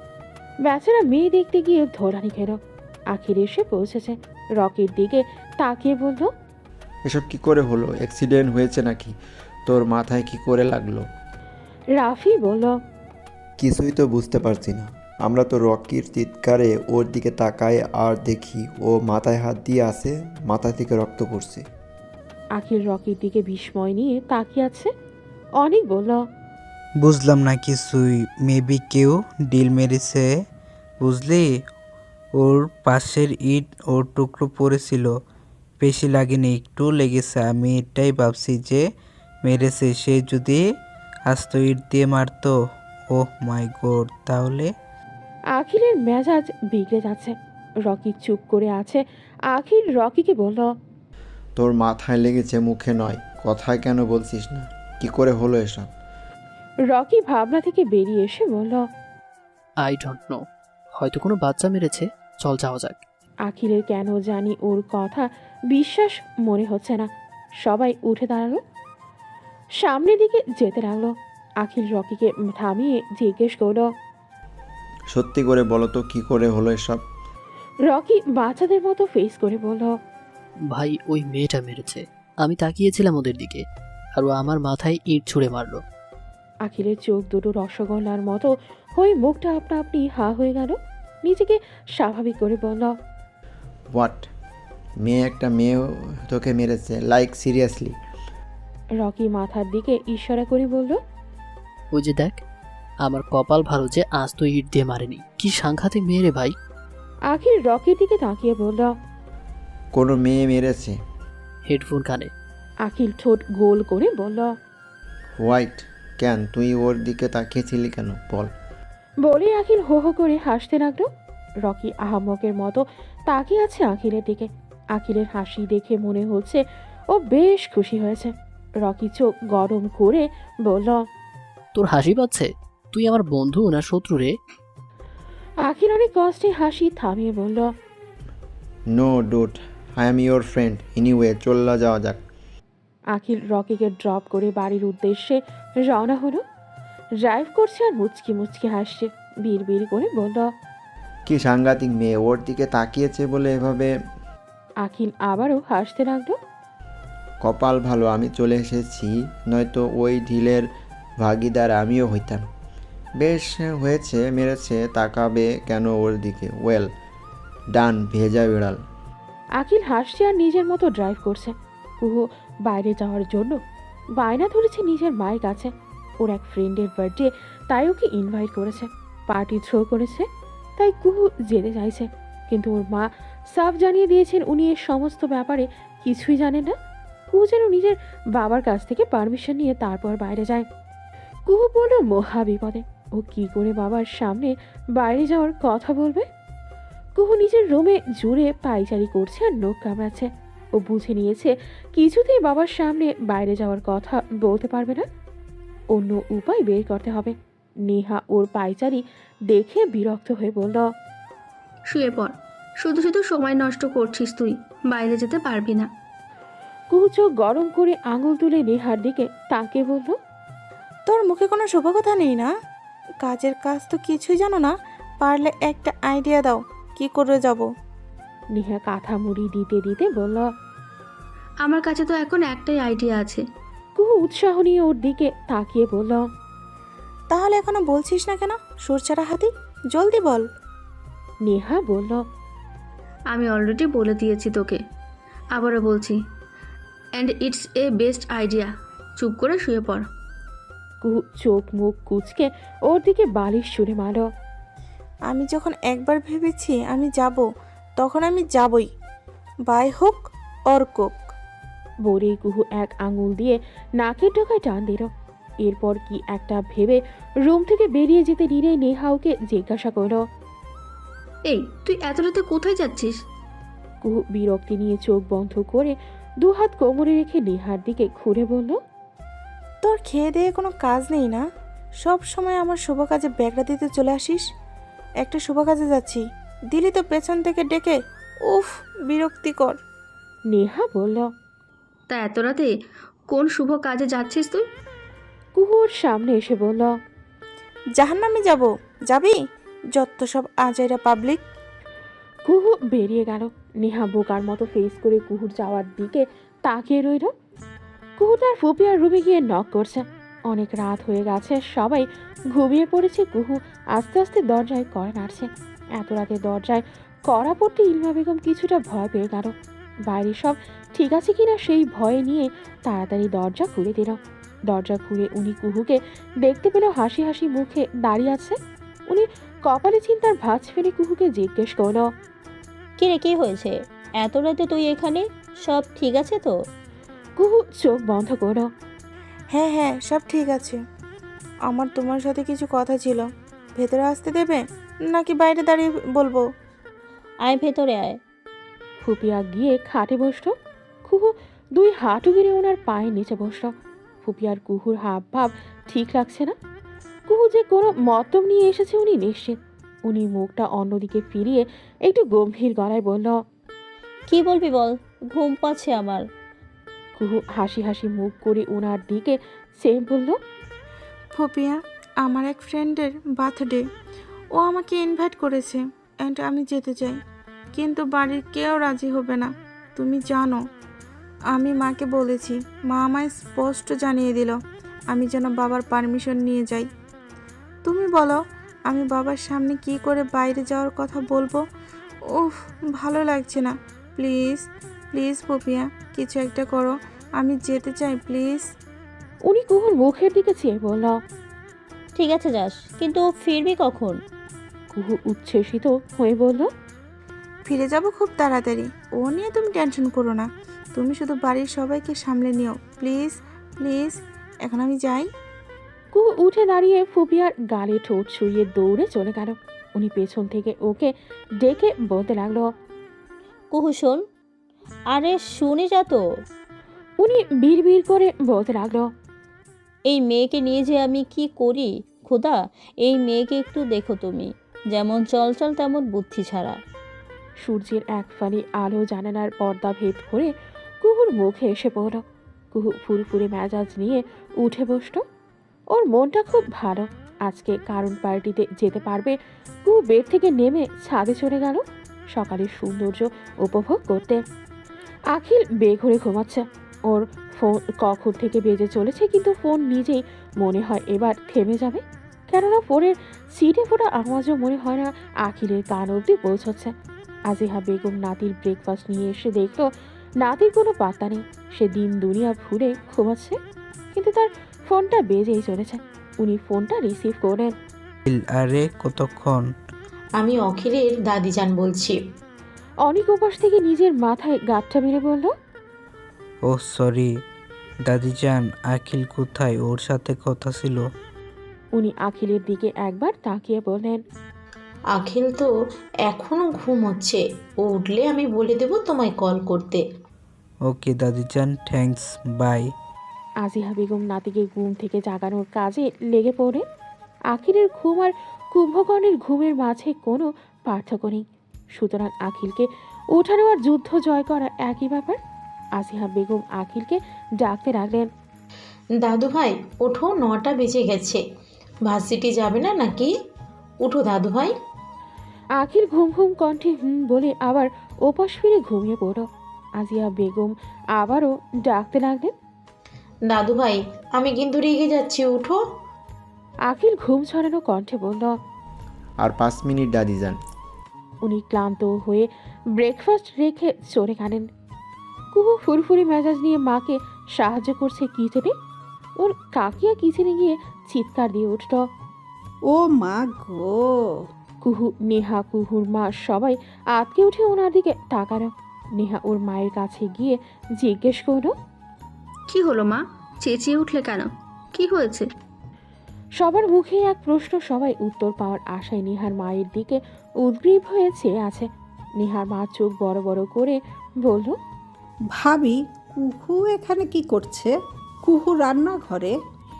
বেচারা মেয়ে দেখতে গিয়ে ধরানি খেল। আখির এসে পৌঁছেছে। রকির দিকে তাকিয়ে বলল, এসব কি করে হলো? অ্যাক্সিডেন্ট হয়েছে নাকি? তোর মাথায় কি করে লাগলো? রাফি বলল, কিছুই তো বুঝতে পারছি না। আমরা তো রকির চিৎকারে ওর দিকে তাকাই আর দেখি ও মাথায় হাত দিয়ে আছে, মাথা থেকে রক্ত পড়ছে। আখির রকির দিকে বিস্ময় নিয়ে তাকিয়ে আছে। অনিক বলল, বুঝলাম না কিছুই। মেবি কেউ ডিল মেরেছে, বুঝলি? ওর পাশের ইট ওর টুকরো পড়েছিল, বেশি লাগেনি, একটু লেগেছে। আমি এটাই ভাবছি যে মেরেছে সে যদি আস্ত ইট দিয়ে মারতো। ওহ মাই গড! তাহলে আখিরের মেজাজ বিগড়ে যাচ্ছে। রকি চুপ করে আছে। আখির রকিকে বলল, তোর মাথায় লেগেছে, মুখে নয়। কথায় কেন বলছিস না? কি করে হলো এসব? রকি ভাবনা থেকে বেরিয়ে এসে বলল, আই ডোন্ট নো, হয়তো কোনো বাচ্চা মেরেছে। চল যাওয়া যাক। আখিরের কেন জানি ওর কথা বিশ্বাস মনে হচ্ছে না। সবাই উঠে দাঁড়ালো, সামনের দিকে যেতে লাগলো। আখিল রকিকে থামিয়ে জিজ্ঞেস করলো, সত্যি করে বলো তো, কি করে হলো এসব? রকি বাচ্চাদের মতো ফেস করে বলল, ভাই, ওই মেয়েটা মেরেছে। আমি তাকিয়েছিলাম ওদের দিকে, আর ও আমার মাথায় ইট ছুঁড়ে মারলো। আখিলের চোখ দুটো রসগোল্লার মতো হয়ে মুখটা আপনা আপনি হা হয়ে গেল। নিজেকে স্বাভাবিক করে বলল, হোয়াট? একটা মেয়ে তোকে মেরেছে? Like seriously? রকি মাথার দিকে ইশারা করে বলল, ওই যে দেখ, আমার কপাল ভালো যে আজ তো ইট দিয়ে মারেনি। কি সাংঘাতিক মেয়ে রে ভাই। আখিল রকির দিকে তাকিয়ে বলল, কোনো মেয়ে মেরেছে? হেডফোন কানে। আখিল ঠোঁট গোল করে বলল, হোয়াইট? কেন তুই ওর দিকে তাকিয়েছিলি কেন? বল। বলে আখিল হো হো করে হাসতে লাগলো। রকি আহাম্মকের মতো তাকিয়ে আছে আখিলের দিকে। আখিলের হাসি দেখে মনে হচ্ছে ও বেশ খুশি হয়েছে। রকি চোখ গরম করে বলল, তোর হাসি পাচ্ছে? তুই আমার বন্ধু না শত্রু রে? আখিল অনেক কষ্টে হাসি থামিয়ে বলল, no dude, I am your friend anyway, চল্লা যাওয়া যাক। আখিল রকিকে ড্রপ করে বাড়ির উদ্দেশ্যে রওনা হলো। ড্রাইভ করছে আর মুচকি মুচকি হাসছে। বিড় করে বলল, কি সাংঘাতিক মেয়ে, ওর দিকে তাকিয়েছে বলে এভাবে। আখিল আবারও হাসতে লাগলো। কপাল ভালো আমি চলে এসেছি, নয়তো ওই ঢিলের ভাগিদার আমিও হইতাম। বেশ হয়েছে, মেরেছে, তাকাবে কেন ওর দিকে? ওয়েল ডান, ভেজা বিড়াল। আখিল হাসছে আর নিজের মতো ড্রাইভ করছে। কুহু বাইরে যাওয়ার জন্য বায়না ধরেছে নিজের মায়ের কাছে। ওর এক ফ্রেন্ডের বার্থডে, তাই ওকে ইনভাইট করেছে, পার্টি থ্রো করেছে, তাই কুহু যেতে চাইছে। কিন্তু ওর মা সাফ জানিয়ে দিয়েছেন উনি এর সমস্ত ব্যাপারে কিছুই জানেন না। কুহু যেন নিজের বাবার কাছ থেকে পারমিশন নিয়ে তারপর বাইরে যায়। কুহু পড়ল মহা বিপদে। ও কি করে বাবার সামনে বাইরে যাওয়ার কথা বলবে? কুহু নিজের রুমে জুড়ে পায়চারি করছে আর নখ কামড়াচ্ছে। ও বুঝে নিয়েছে কিছুতেই বাবার সামনে বাইরে যাওয়ার কথা বলতে পারবে না, অন্য উপায় বের করতে হবে। নেহা ওর পায়চারি দেখে বিরক্ত হয়ে বলল, শুয়ে পড়, শুধু শুধু সময় নষ্ট করছিস, তুই বাইরে যেতে পারবি না। কুহু চোখ গরম করে আঙুল তুলে নেহার দিকে তাকিয়ে বলল, তোর মুখে কোনো শুভ কথা নেই না? কাজের কাজ তো কিছুই জানো না, পারলে একটা আইডিয়া দাও, কি করে যাব? নেহা কাঁথা মুড়ি দিতে দিতে বলল। আমার কাছে তো এখন একটাই আইডিয়া আছে। কুহু উৎসাহ নিয়ে ওর দিকে তাকিয়ে বলল, তাহলে এখনো বলছিস না কেন? সুরচারা হাতি, জলদি বল। নেহা বলল, আমি অলরেডি বলে দিয়েছি তোকে, আবারও বলছি, and it's a best idea. চুপ করে শুয়ে পড়। কুহু চোখ মুখ কুচকে ওর দিকে বালিশ ছুঁড়ে মারল। আমি যখন একবার ভেবেছি আমি যাব, তখন আমি যাবই, বাই হোক অর কোক। বলে কুহু এক আঙুল দিয়ে নাকের ডগায় টান দিল। এরপর কি একটা ভেবে রুম থেকে বেরিয়ে যেতে নিলে নেহা ওকে জিজ্ঞাসা করল, এই তুই এত রাতে কোথায় যাচ্ছিস? কুহু বিরক্তি নিয়ে চোখ বন্ধ করে দুহাত কোমরে রেখে নেহার দিকে ঘুরে বলল, তোর খেয়ে দিয়ে কোনো কাজ নেই না? সব সময় আমার শুভ কাজে ব্যাগড়া দিতে চলে আসিস। একটা শুভ কাজে যাচ্ছি, দিলি তো পেছন থেকে ডেকে। উফ, বিরক্তিকর। নেহা বলল। তা এত রাতে কোন শুভ কাজে যাচ্ছিস তুই? কুহু ওর সামনে এসে বলল, জাহান্নামে যাব। যাবি? যত সব আজাইরা পাবলিক। কুহু বেরিয়ে গেল। নেহা বোকার মতো ফেস করে কুহুর যাওয়ার দিকে তাকিয়ে রইল। কুহু তার ফুপিয়ার রুমে গিয়ে নক করছে। অনেক রাত হয়ে গেছে, সবাই ঘুমিয়ে পড়েছে। কুহু আস্তে আস্তে দরজায় কড়া নাড়ছে। এত রাতে দরজায় কড়া পড়তে ইলমা বেগম কিছুটা ভয় পেয়ে গেল। বাইরে সব ঠিক আছে কিনা সেই ভয়ে নিয়ে তাড়াতাড়ি দরজা খুলে দিল। দরজা খুলে উনি কুহুকে দেখতে পেল হাসি হাসি মুখে দাঁড়িয়ে আছে। উনি কপালে চিন্তার ভাঁজ ফেলে কুহুকে জিজ্ঞেস করল, কিরে, কি হয়েছে? এত রাতে তুই এখানে? সব ঠিক আছে তো? কুহু চোখ বন্ধ করল। হ্যাঁ হ্যাঁ, সব ঠিক আছে। আমার তোমার সাথে কিছু কথা ছিল। ভেতরে আসতে দেবে নাকি বাইরে দাঁড়িয়ে বলবো? আয়, ভেতরে আয়। ফুপিয়া গিয়ে খাটে বসল। কুহু দুই হাঁটু গিরে ওনার পায়ের নিচে বসল। ফুপিয়ার কুহুর হাব ভাব ঠিক লাগছে না। কুহু যে কোনো মতলব নিয়ে এসেছে উনি নিশ্চিত। উনি মুখটা অন্যদিকে ফিরিয়ে একটু গম্ভীর গলায় বলল, কি বলবি বল, ঘুম পাচ্ছে আমার। কুহু হাসি হাসি মুখ করে ওনার দিকে সে বলল, ফোপিয়া, আমার এক ফ্রেন্ডের বার্থডে, ও আমাকে ইনভাইট করেছে অ্যান্ড আমি যেতে চাই, কিন্তু বাড়ির কেউ রাজি হবে না। তুমি জানো, আমি মাকে বলেছি, মা আমায় স্পষ্ট জানিয়ে দিল আমি যেন বাবার পারমিশন নিয়ে যাই। তুমি বলো, আমি বাবার সামনে কি করে বাইরে যাওয়ার কথা বলবো? উফ, ভালো লাগছে না। প্লিজ প্লিজ ফোপিয়া, কিছু একটা করো, আমি যেতে চাই প্লিজ। উনি কুহুর মুখের দিকে চেয়ে বলল, ঠিক আছে যাস, কিন্তু ফিরবি কখন? কুহু উচ্ছ্বসিত হয়ে বলল, ফিরে যাব খুব তাড়াতাড়ি, ও নিয়ে তুমি টেনশন করো না। তুমি শুধু বাড়ির সবাইকে সামলে নিও প্লিজ প্লিজ। এখন আমি যাই। কুহু উঠে দাঁড়িয়ে ফুপিয়ার গালে ঠোঁট ছুঁয়ে দৌড়ে চলে গেল। উনি পেছন থেকে ওকে ডেকে বলতে লাগলো, কুহু শোন। আরে শুনে যা তো। উনি বিড়বিড় করে বলতে লাগলো, এই মেয়েকে নিয়ে যে আমি কি করি খোদা, এই মেয়েকে একটু দেখো তুমি, যেমন চলচল তেমন বুদ্ধি ছাড়া। সূর্যের এক ফালি আলো জানালার পর্দা ভেদ করে কুহুর মুখে এসে পড়ল। কুহু ফুরফুরে মেজাজ নিয়ে উঠে বসল। ওর মনটা খুব ভালো, আজকে কারণ পার্টিতে যেতে পারবে। কুহু বেড থেকে নেমে ছাদে চলে গেল সকালের সৌন্দর্য উপভোগ করতে। আখিল বেঘরে ঘুমাচ্ছে। ওর ফোন কখন থেকে বেজে চলেছে, কিন্তু ফোন নিজেই মনে হয় এবার থেমে যাবে। কেননা ফোনের সিটে ফোটা আওয়াজও মনে হয় না আখিলের কান অবধি পৌঁছচ্ছে। আজিহা বেগম নাতির ব্রেকফাস্ট নিয়ে এসে দেখলো নাতির কোনো পাত্তা নেই। সে দিন দুনিয়া ভুলে ঘুমাচ্ছে, কিন্তু তার ফোনটা বেজেই চলেছে। উনি ফোনটা রিসিভ করেন। আরে কতক্ষণ? আমি অখিলের দাদিজান বলছি। অনেক উপাস থেকে নিজের মাথায় গাঁটটা মেরে বলল, ও সরি দাদিজান, আখিল কোথায়? ওর সাথে কথা ছিল। উনি আখিলের দিকে একবার তাকিয়ে বললেন, আখিল তো এখনো ঘুমোচ্ছে, ও উঠলে আমি বলে দেব তোমায় কল করতে। ওকে দাদিজান, থ্যাঙ্কস, বাই। আজিহা বেগম নাতিকে ঘুম থেকে জাগানোর কাজে লেগে পড়ে। আখিলের ঘুম আর কুম্ভকর্ণের ঘুমের মাঝে কোনো পার্থক্য নেই, সুতরাং আখিলকে ওঠানো আর যুদ্ধ জয় করা একই ব্যাপার। আজিহা বেগম আখিলকে ডাকতে রাখলেন, দাদু ভাই ওঠো, 9টা বেজে গেছে। ভার্সিটি যাবে না নাকি? উঠো দাদু ভাই। আখিল ঘুম ঘুম কণ্ঠে বলে আবার ওপাশ ফিরে ঘুমিয়ে পড়ল। আজিয়া বেগম আবারও ডাকতে লাগলেন, দাদু ভাই আমি কিন্তু রেগে যাচ্ছি, উঠো। আখিল ঘুম ছড়ানো কণ্ঠে বলল, আর 5 মিনিট দাদিজান। উনি ক্লান্ত হয়ে ব্রেকফাস্ট রেখে চলে গেলেন। কুহু ফুরফুরি মেজাজ নিয়ে মাকে সাহায্য করছে কিচেনে। ওর কাকিয়া কিচেনে গিয়ে চিৎকার দিয়ে উঠল। ও মা গো! কুহু, নেহা, কুহুর মা সবাই আতকে উঠে ওনার দিকে তাকালো। নেহা ওর মায়ের কাছে গিয়ে জিজ্ঞেস করলো, কি হলো মা, চেঁচিয়ে উঠলে কেন? কি হয়েছে? সবার মুখে এক প্রশ্ন, সবাই উত্তর পাওয়ার আশায় নেহার মায়ের দিকে উদ্গ্রীব হয়ে চেয়ে আছে। নেহার মা চোখ বড় বড় করে বলল, ভাবি, কুহু এখানে কি করছে? কুহু রান্নাঘরে।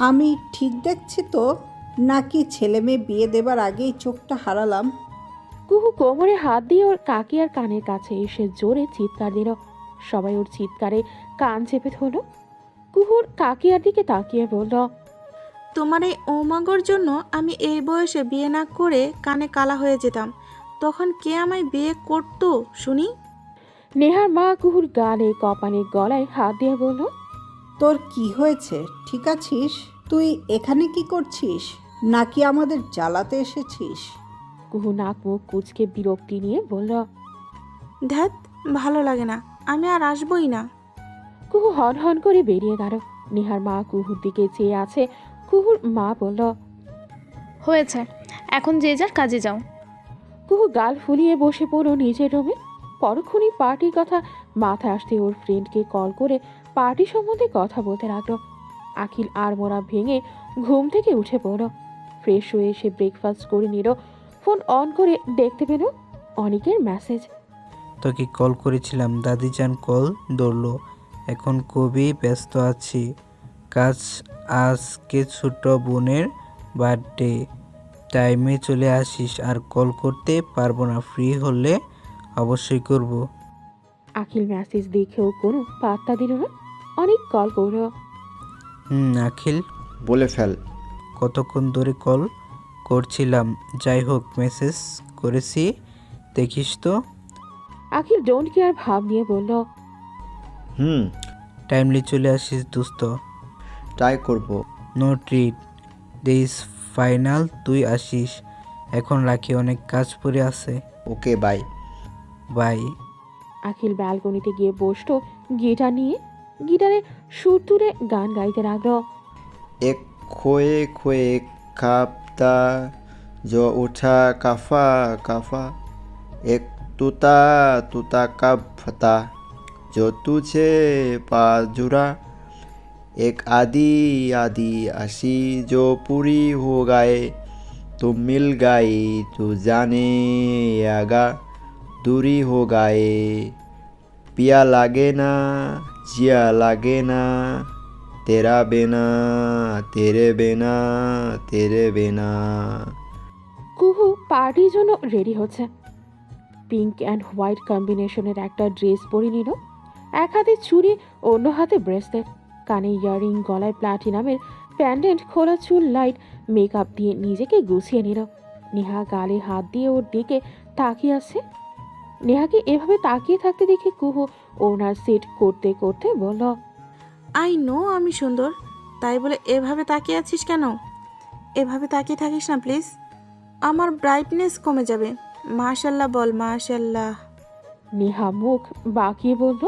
আমি ঠিক দেখছি তো, নাকি ছেলে মেয়ে বিয়ে দেবার আগেই চোখটা হারালাম? কুহু কোমরে হাত দিয়ে ওর কাকিয়ার কানের কাছে এসে জোরে চিৎকার দিল। সবাই ওর চিৎকারে কান চেপে ধরল। কুহুর কাকিয়ার দিকে তাকিয়ে বলল, তোমার এই ওমাগর জন্য আমি এই বয়সে বিয়ে না করে কানে কালা হয়ে যেতাম। তখন কে আমায় বিয়ে করতো শুনি? নেহার মা কুহুর গালে, কপালে, গলায় হাত দিয়ে বলল, তোর কি হয়েছে? ঠিক আছিস? তুই এখানে কি করছিস? নাকি আমাদের জ্বালাতে এসেছিস? কুহু নাক মুখ কুচকে বিরক্তি নিয়ে বলল, ধ্যাত, ভালো লাগে না, আমি আর আসবই না। কুহু হন হন করে বেরিয়ে গেল। নেহার মা কুহুর দিকে চেয়ে আছে। কুহুর মা বলল, হয়েছে, এখন যে যার কাজে যাও। কুহু গাল ফুলিয়ে বসে পড়ল নিজের রুমে। পরক্ষণই পার্টির কথা মাথায় আসতে ওর ফ্রেন্ডকে কল করে পার্টি সম্বন্ধে কথা বলতে লাগলো। আখিল আর মোড়া ভেঙে ঘুম থেকে উঠে পড়ল। ফ্রেশ হয়ে এসে ব্রেকফাস্ট করে নিল। ফোন অন করে দেখতে পেল অনেকের মেসেজ। তোকে কল করেছিলাম, দাদিজান কল ধরলো। এখন খুবই ব্যস্ত আছি, কাজ। আজকে ছোট বোনের বার্থডে, টাইমে চলে আসিস। আর কল করতে পারবো না, ফ্রি হলে অবশ্যই করব। আখিল মেসেজ দেখেও কোনো পাত্তা দিল না। অনেক কল করল। আখিল বলে ফেল। কতক্ষণ ধরে কল করছিলাম, যাই হোক মেসেজ করেছি, দেখিস তো। আখিল ডোন্ট কেয়ার ভাব নিয়ে বলল, টাইমলি চলে আসিস দোস্ত। ট্রাই করব। নো ট্রিট, দিস ফাইনাল, তুই আসিস। এখন রাখি, অনেক কাজ পড়ে আছে। Okay bye. বাই। আখিল ব্যালকনিতে গিয়ে বসতো গিটার নিয়ে। গিটারে সুর তুলে গান গাইতে লাগলো। এক खोए खोए खापता जो उठा काफा काफा, एक तूता तूता काफता जो तुझे पाजुरा, एक आदि आदि आशी जो पूरी हो गए, तुम मिल गई तू जाने आगा, दूरी हो गए, पिया लागे ना जिया लागे ना, तेरा बिना तेरे बिना तेरे बिना। কুহু পার্টির জন্য রেডি হচ্ছে। পিঙ্ক অ্যান্ড হোয়াইট কম্বিনেশনের একটা ড্রেস পরে নিল। এক হাতে চুড়ি, অন্য হাতে ব্রেসলেট, কানে ইয়াররিং, গলায় প্লাটিনামের প্যান্ডেন্ট, খোলা চুল, লাইট মেকআপ দিয়ে নিজেকে গুছিয়ে নিল। নেহা গালে হাত দিয়ে ওর দিকে তাকিয়ে আছে। নেহাকে এভাবে তাকিয়ে থাকতে দেখে কুহু ওনার সেট করতে করতে বলল, আই নো আমি সুন্দর, তাই বলে এভাবে তাকিয়ে আছিস কেন? এভাবে তাকিয়ে থাকিস না প্লিজ, আমার ব্রাইটনেস কমে যাবে। মাশাল্লাহ বল, মাশাল্লাহ। নেহা মুখ বাঁকিয়ে বলল,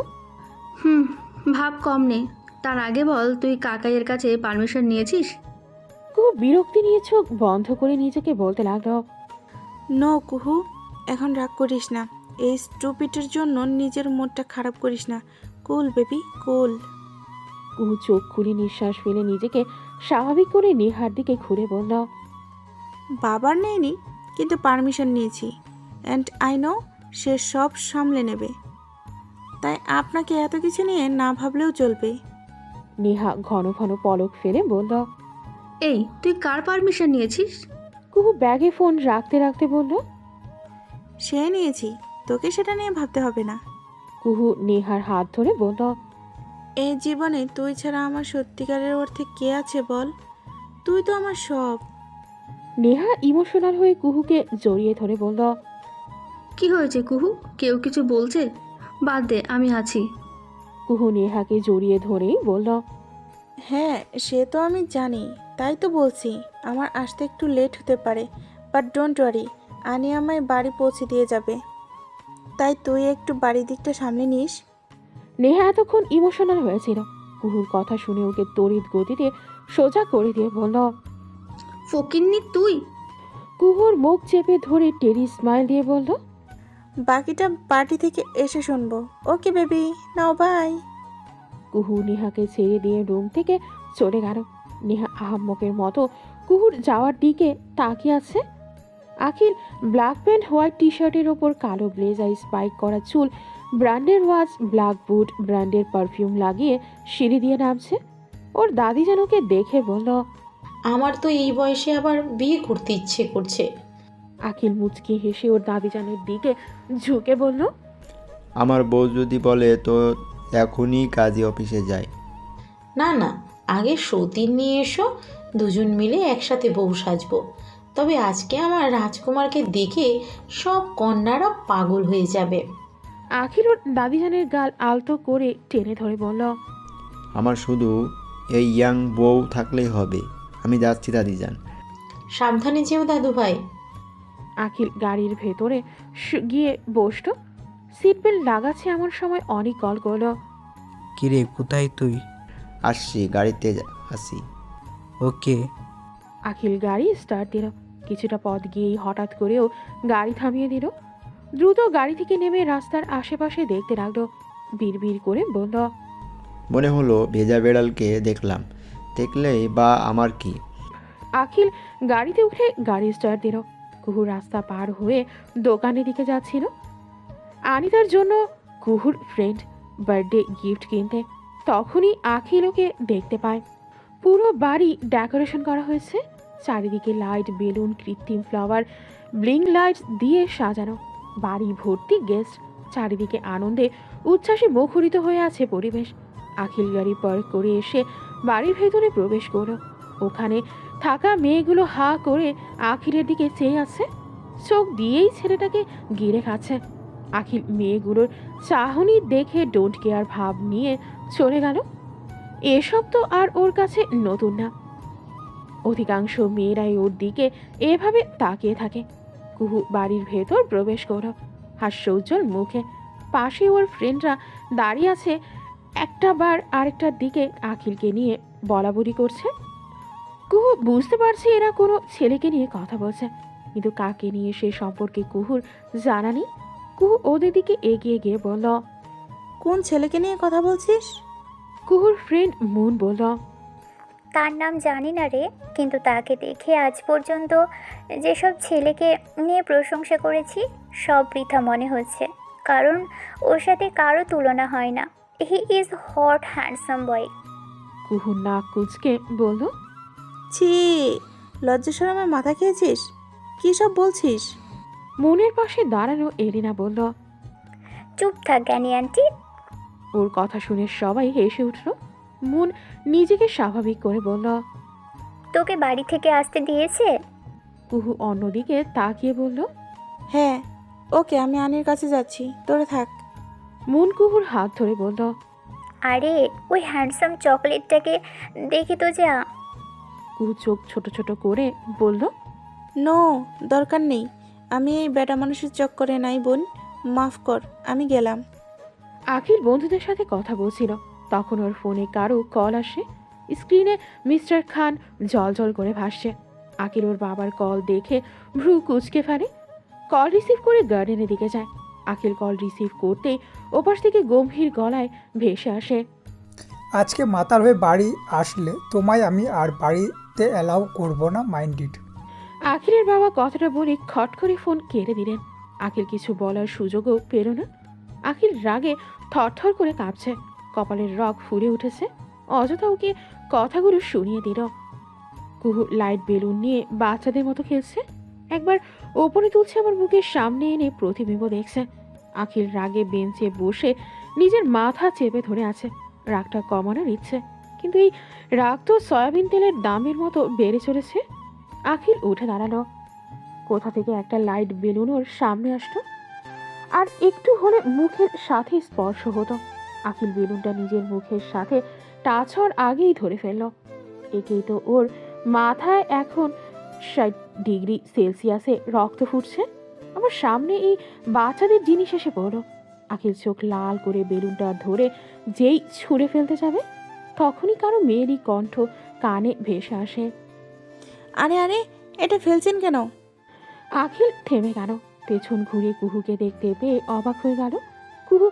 হুম, ভাব কম নে। তার আগে বল, তুই কাকাইয়ের কাছে পারমিশন নিয়েছিস? কুহু বিরক্তি নিয়ে চোখ বন্ধ করে নিজেকে বলতে লাগলো, নো কুহু, এখন রাগ করিস না। এই স্টুপিটের জন্য নিজের মুডটা খারাপ করিস না। কুল বেবি কুল। কুহু চোখ খুলে নিঃশ্বাস ফেলে নিজেকে স্বাভাবিক করে নেহার দিকে ঘুরে বলল, বাবার নেয়নি, কিন্তু পারমিশন নিয়েছি। অ্যান্ড আই নো সে সব সামলে নেবে। তাই আপনাকে এত কিছু নিয়ে না ভাবলেও চলবে। নেহা ঘন ঘন পলক ফেলে বলল। এই, তুই কার পারমিশন নিয়েছিস? কুহু ব্যাগে ফোন রাখতে রাখতে বলল। সে নিয়েছি, তোকে সেটা নিয়ে ভাবতে হবে না। কুহু নেহার হাত ধরে বলল, এই জীবনে তুই ছাড়া আমার সত্যিকারের অর্থে কে আছে বল? তুই তো আমার সব। নেহা ইমোশনাল হয়ে কুহুকে জড়িয়ে ধরে বলল, কি হয়েছে কুহু? কেউ কিছু বলছে? বাদ দে, আমি আছি। কুহু নেহাকে জড়িয়ে ধরেই বলল, হ্যাঁ, সে তো আমি জানি, তাই তো বলছি আমার আসতে একটু লেট হতে পারে, বাট ডোন্ট ওয়ারি, আনি আমায় বাড়ি পৌঁছে দিয়ে যাবে। তাই তুই একটু বাড়ির দিকটা সামনে নিস। নেহা এতক্ষণ ইমোশনাল হয়েছিল। কুহুর কথা শুনে ওকে তড়িৎ গতিতে সোজা করে দিয়ে বলল। ফকিন্নি তুই! কুহুর মুখ চেপে ধরে টেরি স্মাইল দিয়ে বলল, বাকিটা পার্টি থেকে এসে শুনবো। Okay baby, now bye. Kuhu নেহাকে ছেড়ে দিয়ে রুম থেকে চলে গেল। নেহা আহাম্মকের মতো কুহুর যাওয়ার দিকে তাকিয়ে আছে। আখির ব্ল্যাক প্যান্ট, হোয়াইট টি শার্টের ওপর কালো ব্লেজার, স্পাইক করা চুল, ব্র্যান্ডের ওয়াচ, ব্ল্যাক বুট, ব্র্যান্ডের পারফিউম লাগিয়ে সিঁড়ি দিয়ে নামছে। ওর দাদি যেন ওকে দেখে বলল, আমার তো এই বয়সে আবার বিয়ে করতে ইচ্ছে করছে। আখিল মুচকি হেসে ওর দাদিজানের দিকে ঝুঁকে বলল, আমার বউ যদি বলে তো এখনই কাজী অফিসে যায়। না না, আগে সতীন নিয়ে এসো, দুজন মিলে একসাথে বউ সাজবো। তবে আজকে আমার রাজকুমারকে দেখে সব কন্যারা পাগল হয়ে যাবে। আখির ওর দাদিজানের গাল আলতো করে টেনে ধরে বলল, আমার শুধু এই ইয়াং বউ থাকলেই হবে। আমি যাচ্ছি দাদিজান। সাবধানে যেও দাদু ভাই। আখিল গাড়ির ভেতরে গিয়ে বসলো। সিট বেল্ট লাগাচ্ছে এমন সময় অনেক কল করলো। কিরে, কোথায় তুই? আসছি, গাড়িতে আসি। ওকে। আখিল গাড়ি স্টার্ট দিল। কিছুটা পথ গিয়েই হঠাৎ করেও গাড়ি থামিয়ে দিল। দ্রুত গাড়ি থেকে নেমে রাস্তার আশেপাশে দেখতে লাগলো। বিড়বিড় করে বলল, মনে হলো ভেজা বেড়ালকে দেখলাম। দেখলেই বা আমার কি। আখিল গাড়িতে উঠে গাড়ি স্টার্ট দিল। কুহুর রাস্তা পার হয়ে দোকানের দিকে যাচ্ছিল আনিতার জন্য কুহুর ফ্রেন্ড বার্থডে গিফট কিনতে। তখনই আখিল ওকে দেখতে পায়। পুরো বাড়ি ডেকোরেশন করা হয়েছে। চারিদিকে লাইট, বেলুন, কৃত্রিম ফ্লাওয়ার, ব্লিং লাইটস দিয়ে সাজানো। বাড়ি ভর্তি গেস্ট। চারিদিকে আনন্দে উচ্ছ্বাসে মুখরিত হয়ে আছে পরিবেশ। আখিল গাড়ি পার্ক করে এসে বাড়ির ভেতরে প্রবেশ করল। ওখানে থাকা মেয়েগুলো হা করে আখিলের দিকে চেয়ে আছে। চোখ দিয়েই ছেলেটাকে গিরে খাচ্ছে। আখিল মেয়েগুলোর চাহনি দেখে ডোন্ট কেয়ার ভাব নিয়ে চলে গেল। এসব তো আর ওর কাছে নতুন না। অধিকাংশ মেয়েরাই ওর দিকে এভাবে তাকিয়ে থাকে। কুহু বাড়ির ভেতর প্রবেশ করল হাস্যোজ্জ্বল মুখে। পাশে ওর ফ্রেন্ডরা দাঁড়িয়ে আছে। একটা বার আরেকটার দিকে আখিলকে নিয়ে বলাবলি করছে। কুহু বুঝতে পারছে এরা কোনো ছেলেকে নিয়ে কথা বলছে, কিন্তু কাকে নিয়ে সে সম্পর্কে কুহুর জানা নেই। কুহু ওদের দিকে এগিয়ে গিয়ে বলল, কোন ছেলেকে নিয়ে কথা বলছিস? কুহুর ফ্রেন্ড মুন বলল, তার নাম জানি না রে, কিন্তু তাকে দেখে আজ পর্যন্ত যেসব ছেলেকে নিয়ে প্রশংসা করেছি সব বৃথা মনে হচ্ছে, কারণ ওর সাথে কারো তুলনা হয় না। He is hot handsome boy. কুহু নাক কুচকে বলল, ছি, লজ্জা শরমে মাথা খেয়েছিস? কী সব বলছিস? মুনের পাশে দাঁড়ানো এলিনা বলল। চুপ থাক জ্ঞানী আন্টি। ওর কথা শুনে সবাই হেসে উঠল। মুন নিজেকে স্বাভাবিক করে বলল, তোকে বাড়ি থেকে আসতে দিয়েছে? কুহু অন্যদিকে তাকিয়ে বলল, হ্যাঁ। ওকে, আমি আনির কাছে যাচ্ছি, তোরা থাক। মুন কুহুর হাত ধরে বলল, আরে ওই হ্যান্ডসাম চকলেটটাকে দেখে তো যা। কুহু চোখ ছোট ছোট করে বলল, নো, দরকার নেই। আমি এই বেটা মানুষের চক্করে নাই বোন, মাফ কর, আমি গেলাম। আখিল বন্ধুদের সাথে কথা বলছিল, তখন ওর ফোনে কারো কল আসে। স্ক্রিনে মিস্টার খান জল করে ভাসছে। আখিল ওর বাবার কল দেখে ভ্রু কুঁচকে ফেলে। কল রিসিভ করে গার্ডেনের দিকে যায়। আখিল কল রিসিভ করতেই ওপাশ থেকে গম্ভীর গলায় ভেসে আসে, আজকে মাতাল হয়ে বাড়ি আসলে তোমায় আমি আর বাড়িতে অ্যালাউ করব না, মাইন্ডেড। আখিলের বাবা কথাটা বলে খট করে ফোন কেড়ে দিলেন। আখিল কিছু বলার সুযোগও পেল না। আখিল রাগে থরথর করে কাঁপছে, কপালের রগ ফুলে উঠেছে। অযথা ওকে কথাগুলো শুনিয়ে দিল। কুহু লাইট বেলুন নিয়ে বাচ্চাদের মতো খেলছে। একবার ওপরে তুলছে, আবার বুকের সামনে এনে প্রতিবিম্ব দেখছে। আখিল রাগে বেঞ্চে বসে নিজের মাথা চেপে ধরে আছে। রাগটা কমানোর ইচ্ছে, কিন্তু এই রাগ তো সয়াবিন তেলের দামের মতো বেড়ে চলেছে। আখিল উঠে দাঁড়ালো। কোথা থেকে একটা লাইট বেলুন ওর সামনে আসতো, আর একটু হলে মুখের সাথে স্পর্শ হতো। আখিল বেলুনটা নিজের মুখের সাথে টাচ হওয়ার আগেই ধরে ফেলল। একেই তো ওর মাথায় এখন 60 ডিগ্রি সেলসিয়াসে রক্ত ফুটছে। আমার সামনে এই বাচ্চাদের জিনিস এসে পড়ল। আখিল চোখ লাল করে বেলুনটা ধরে যেই ছুঁড়ে ফেলতে যাবে, তখনই কারো মেয়েরই কণ্ঠ কানে ভেসে আসে, আরে আরে, এটা ফেলছেন কেন? আখিল থেমে গেল। পেছন ঘুরে কুহুকে দেখতে পেয়ে অবাক হয়ে গেল। কুহু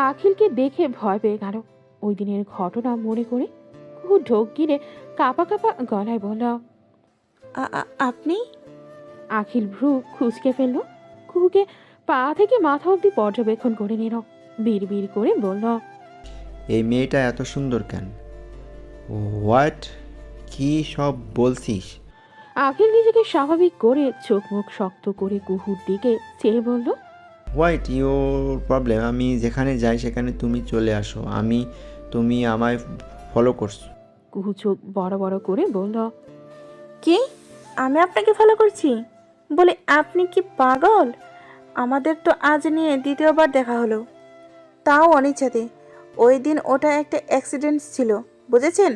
আখিলকে দেখে ভয় পেয়ে গেল। ওই দিনের ঘটনা মনে করে কুহু ঢোক গিলে কাঁপা কাঁপা গলায় বলল, আপনি? আখিল ভ্রু খুঁজকে ফেলল। কুহুকে পা থেকে মাথা অবধি পর্যবেক্ষণ করে নিল। বিড় করে বলল, এই মেয়েটা এত সুন্দর কেন? হোয়াট, কি সব বলছিস? আখিল নিজেকে স্বাভাবিক করে চোখ মুখ শক্ত করে কুহুর দিকে চেয়ে বলল, হোয়াট ইউর প্রবলেম? আমি যেখানে যাই সেখানে তুমি চলে আসো, তুমি আমায় ফলো করছো। কুহু চোখ বড় করে বলল, কি? আমি আপনাকে ফলো করছি বলে আপনি কি পাগল? আমাদের তো আজ নিয়ে দ্বিতীয়বার দেখা হলো, তাও অনিচ্ছাতে। ওই দিন ওটা একটা অ্যাক্সিডেন্ট ছিল, বুঝেছেন?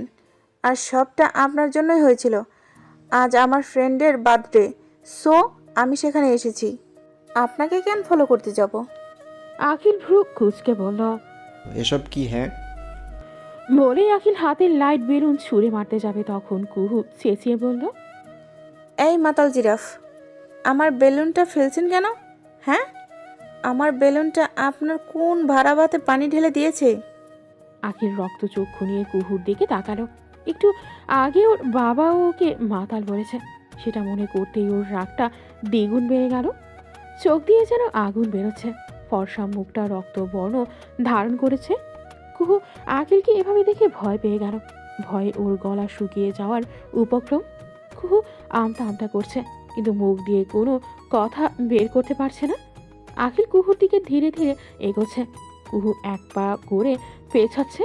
আর সবটা আপনার জন্যই হয়েছিল। আজ আমার ফ্রেন্ডের বার্থডে, সো আমি সেখানে এসেছি। আপনাকে কেন ফলো করতে যাব? আখিল ভ্রু কুঁচকে বলল। এসব কি? হ্যাঁ বলেই আখিল হাতের লাইট বেলুন ছুঁড়ে মারতে যাবে, তখন কুহু চেঁচিয়ে বলল, এই মাতাল জিরাফ, আমার বেলুনটা ফেলছেন কেন? হ্যাঁ, আমার বেলুনটা আপনার কোন ভাড়া ভাতে পানি ঢেলে দিয়েছে? আখিল রক্ত চক্ষু নিয়ে কুহুর দিকে তাকালো। একটু আগে ওর বাবা ওকে মাতাল বলেছে, সেটা মনে করতেই ওর রাগটা দ্বিগুণ বেড়ে গেল। চোখ দিয়ে যেন আগুন বেরোচ্ছে। ফর্সা মুখটা রক্তবর্ণ ধারণ করেছে। কুহু আখিলকে এভাবে দেখে ভয় পেয়ে গেল। ভয়ে ওর গলা শুকিয়ে যাওয়ার উপক্রম। কুহু আমতা করছে, কিন্তু মুখ দিয়ে কোনো কথা বের করতে পারছে না। আখিল কুহুর দিকে ধীরে ধীরে এগোচ্ছে। কুহু এক পা করে পেছাচ্ছে।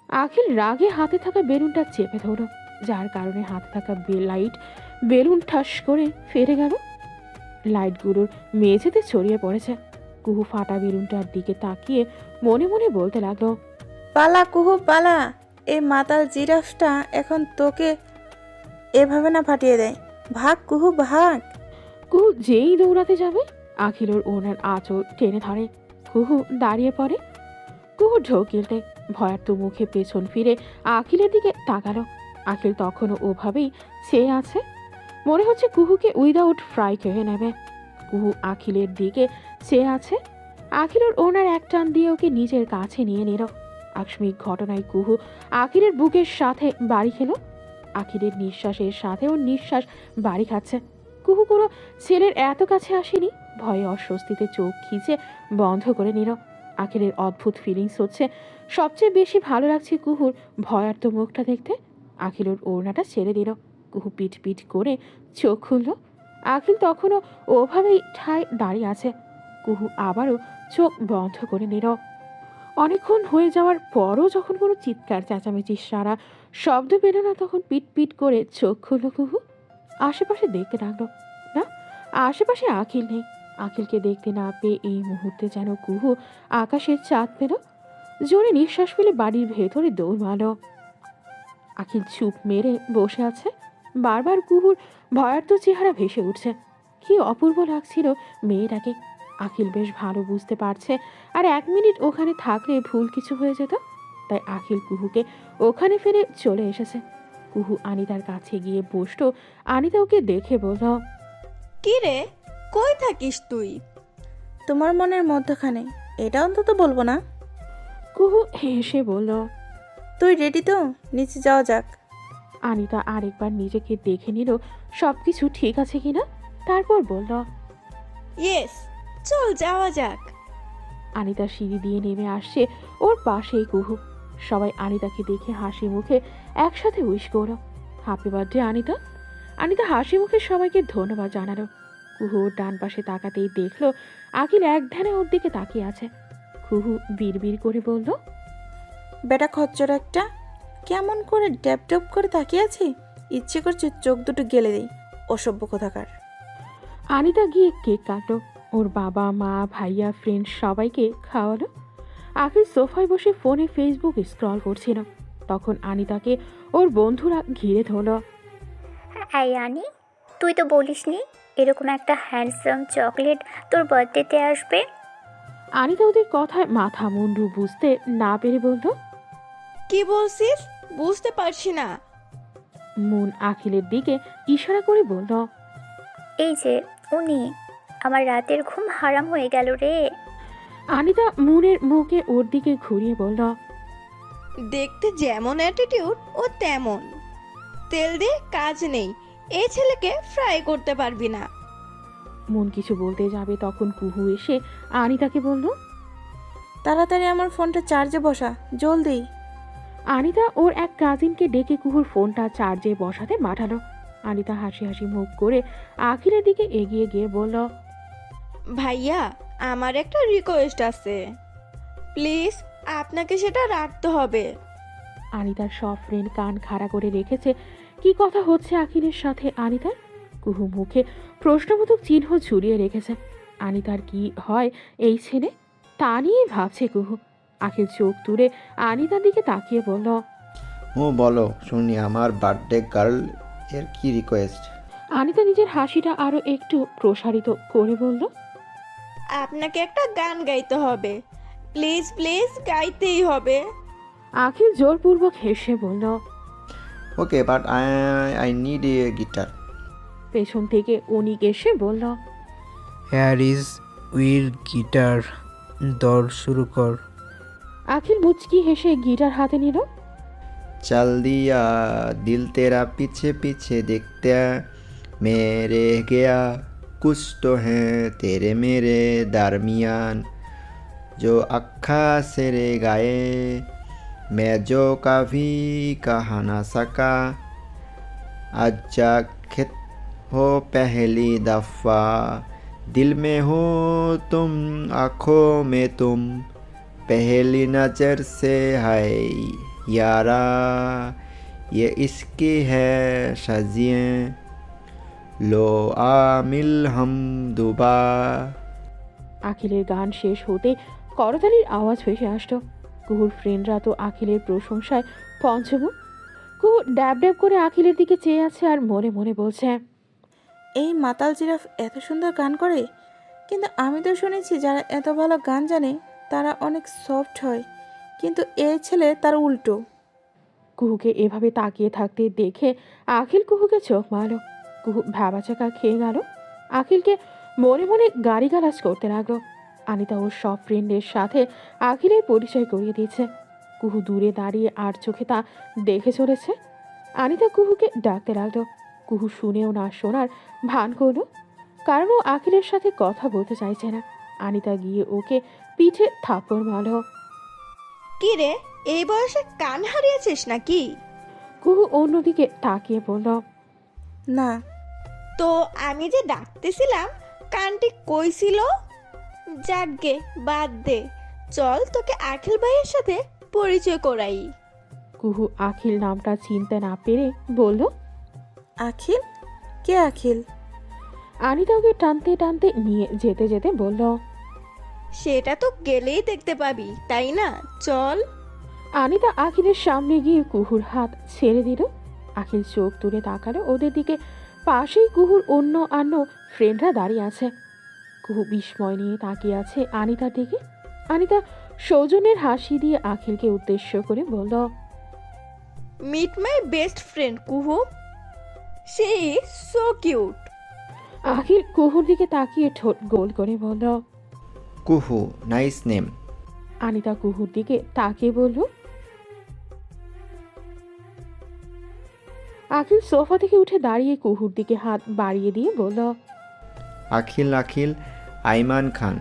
আখিল রাগে হাতে থাকা বেলুনটা চেপে ধরল, যার কারণে হাতে থাকা লাইট বেলুন ঠাস করে ফেরে গেল। লাইটগুলোর মেঝেতে ছড়িয়ে পড়েছে। কুহু ফাটা বেলুনটার দিকে তাকিয়ে মনে মনে বলতে লাগলো, পালা কুহু পালা, এই মাতাল জিরাফটা এখন তোকে এভাবে না ফাটিয়ে দেয়। ভাগ কুহু ভাগ। কুহু যেই দৌড়াতে যাবে, আখিল ওর ওনার আঁচল টেনে ধরে। কুহু দাঁড়িয়ে পড়ে। কুহু ঢোক গিলতে ভয়ার্ত মুখে পেছন ফিরে আখিলের দিকে তাকালো। আখিল তখনও ওভাবেই চেয়ে আছে। মনে হচ্ছে কুহুকে উইদাউট ফ্রাই খেয়ে নেবে। কুহু আখিলের দিকে চেয়ে আছে। আখিল ওর ওনার এক টান দিয়ে ওকে নিজের কাছে নিয়ে নিল। আকস্মিক ঘটনায় কুহু আখিলের বুকের সাথে বাড়ি খেলো। আখিলের নিঃশ্বাসের সাথে ওর নিঃশ্বাস বাড়ি খাচ্ছে। কুহু কোনো ছেলের এত কাছে আসেনি। ভয়ে অস্বস্তিতে চোখ খিচে বন্ধ করে নিল। আখিলের অদ্ভুত ফিলিংস হচ্ছে। সবচেয়ে বেশি ভালো লাগছে কুহুর ভয়ার্ত মুখটা দেখতে। আখিল ওর ওড়নাটা ছেড়ে দিল। কুহু পিট করে চোখ খুলল। আখিল তখনও ওভাবেই ঠায় দাঁড়িয়ে আছে। কুহু আবারও চোখ বন্ধ করে নিল। অনেকক্ষণ হয়ে যাওয়ার পরও যখন কোনো চিৎকার চেঁচামেচির সারা শব্দ পেল না, তখন পিট করে চোখ খুলল কুহু। আশেপাশে দেখতে লাগলো না, আশেপাশে আখিল নেই। আখিলকে দেখতে না পেয়ে এই মুহূর্তে যেন কুহু আকাশের চাঁদ পেল। জোরে নিঃশ্বাস ফেলে বাড়ির ভেতরে দৌড় মারল। আখিল চুপ মেরে বসে আছে। বারবার কুহুর ভয়ার্ত চেহারা ভেসে উঠছে। কি অপূর্ব লাগছিল মেয়েটাকে। আখিল বেশ ভালো বুঝতে পারছে আর 1 মিনিট ওখানে থাকলে ভুল কিছু হয়ে যেত, তাই আখিল কুহুকে ওখানে ফেলে চলে এসেছে। কুহু আনিতার কাছে গিয়ে বসতো। আনিতা ওকে দেখে বলল, কি রে, কই থাকিস তুই? তোমার মনের মধ্যখানে, এটা অন্তত বলবো না। কুহু হেসে বলল, তুই রেডি তো? নিচে যাওয়া যাক। আনিতা আরেকবার নিজেকে দেখে নিল সবকিছু ঠিক আছে কিনা, তারপর বলল, ইয়েস, চল যাওয়া যাক। আনিতা সিঁড়ি দিয়ে নেমে আসছে, ওর পাশেই কুহু। সবাই আনিতাকে দেখে হাসি মুখে একসাথে উইশ করল, হ্যাপি বার্থডে আনিতা। আনিতা হাসি মুখে সবাইকে ধন্যবাদ জানালো। কুহু ওর ডান পাশে তাকাতেই দেখলো আখিল এক ধ্যানে ওর দিকে তাকিয়ে আছে। কুহু বিড়বিড় করে বলল, বেটা খচ্চর একটা, কেমন করে ড্যাপ ড্যাপ করে তাকিয়ে আছি, ইচ্ছে করছে চোখ দুটো গেলে দেই, অসভ্য কোথাকার। আনিতা গিয়ে কেক কাটলো, ওর বাবা মা ভাইয়া ফ্রেন্ড সবাইকে খাওয়ালো। আখিল সোফায় বসে ফোনে ফেসবুক স্ক্রল করছিল, তখন আনিতাকে ওর বন্ধুরা ঘিরে ধরল। এই আনি, তুই তো বলিসনি এরকম একটা হ্যান্ডসাম চকলেট তোর বার্থডেতে আসবে। আনিতা ওদের কথায় মাথা মুন্ডু বুঝতে না পেরে বলল, কি বলছিস? বুঝতে পারছি না। মুন আখিলের দিকে ইশারা করে বলল, এই যে উনি, আমার রাতের ঘুম হারাম হয়ে গেল রে। আনিতা মুনের মুখে ওর দিকে ঘুরিয়ে বলল, দেখতে যেমন অ্যাটিটিউড ও তেমন। তেল দিয়ে কাজ নেই, এই ছেলেকে ফ্রাই করতে পারবি না। মুন কিছু বলতে যাবে তখন কুহু এসে আনিতাকে বলল, তাড়াতাড়ি আমার ফোনটা চার্জে বসা, জলদি। আনিতা ওর এক কাজিনকে ডেকে কুহুর ফোনটা চার্জে বসাতে পাঠালো। আনিতা হাসি হাসি মুখ করে আখিলের দিকে এগিয়ে গিয়ে বলল, ভাইয়া, আমার একটা রিকোয়েস্ট আছে, প্লিজ আপনাকে সেটা রাখতে হবে। আনিতার সব ফ্রেন্ড কান খাড়া করে রেখেছে কি কথা হচ্ছে আখিলের সাথে আনিতার। কুহু মুখে প্রশ্নবোধক চিহ্ন ঝুলিয়ে রেখেছে। আনিতার কি হয় এই ছেলে, তা নিয়ে ভাবছে কুহু। আখিল চোখ তুলে আনিতার দিকে তাকিয়ে বলল, ও বলো শুনি, আমার বার্থডে গার্ল এর কি রিকোয়েস্ট? আনিতা নিজের হাসিটা আরো একটু প্রসারিত করে বলল, আপনাকে একটা গান গাইতে হবে, প্লিজ প্লিজ, গাইতেই হবে। আখিল জোরপূর্বক হেসে বলল, okay, but I need a guitar. পেছন থেকে অনিক এসে বলল, হেয়ার ইজ উইল গিটার, দৌড় শুরু কর। আখিল মুচকি হেসে গিটার হাতে নিল। चल दिया दिल तेरा पीछे पीछे देखते मेरे गया कुछ तो है तेरे मेरे दरमियान जो अक्खा से रे गाए मैं जो कभी कहा ना सका आज जाके हो पहली दफ़ा दिल में हो तुम आँखों में तुम पहली नज़र से है यारा ये इसकी है सजिए लो आमिल हम दुबा। আখিলের গান শেষ হতে করতালির আওয়াজ ভেসে আসতো। কুহুর ফ্রেন্ডরা তো আখিলের প্রশংসায় পঞ্চমুখ। কুহু ড্যাব ড্যাব করে আখিলের দিকে চেয়ে আছে আর মনে মনে বলছে, এই মাতাল জিরাফ এত সুন্দর গান করে, কিন্তু আমি তো শুনেছি যারা এত ভালো গান জানে তারা অনেক সফট হয়, কিন্তু এই ছেলে তার উল্টো। কুহুকে এভাবে তাকিয়ে থাকতে দেখে আখিল কুহুকে চোখ মারল। কুহু ভ্যাবাচাকা খেয়ে গেল। আখিলকে মনে মনে গালিগালাজ করতে লাগলো। আনিতা ওর সব ফ্রেন্ডের সাথে আখিলের পরিচয় করিয়ে দিয়েছে। কুহু দূরে দাঁড়িয়ে আর চোখে তা দেখে চলেছে। আনিতা কুহুকে ডাকতে লাগলো। কুহু শুনেও না শোনার ভান করলো, কারণ ও আখিলের সাথে কথা বলতে চাইছে না। আনিতা গিয়ে ওকে পিঠে থাপ্পড় মারল। কি রে, এই বয়সে কান হারিয়েছিস নাকি? কুহু অন্যদিকে তাকিয়ে বলল, না তো আমি যে ডাকতেছিলাম কানটি কই ছিল? যাকগে, বাদ দে, চল তোকে আখিল ভাইয়ের সাথে পরিচয় করাই। কুহু আখিল নামটা চিনতে না পেরে বলল, আখিল? কে আখিল? আনিতা ওকে টানতে টানতে নিয়ে যেতে যেতে বলল, সেটা তো গেলেই দেখতে পাবি, তাই না? চল। আনিতা আখিলের সামনে গিয়ে কুহুর হাত ছেড়ে দিল। আখিল চোখ তুলে তাকালো ওদের দিকে। পাশেই কুহুর অন্য ফ্রেন্ডরা দাঁড়িয়ে আছে। কুহু বিস্ময় নিয়ে তাকিয়ে আছে আনিতার দিকে। আনিতা সৌজন্যের হাসি দিয়ে আখিলকে উদ্দেশ্য করে বলল, meet my best friend Kuhu, she is so cute. Akhil কুহুর দিকে তাকিয়ে ঠোঁট গোল করে বলল। কুহু, নাইস নেম। আনিতা কুহুর দিকে তাকিয়ে বলল। আখিল সোফা থেকে উঠে দাঁড়িয়ে কুহুর দিকে হাত বাড়িয়ে দিয়ে বলল, আখিল আইমান খান।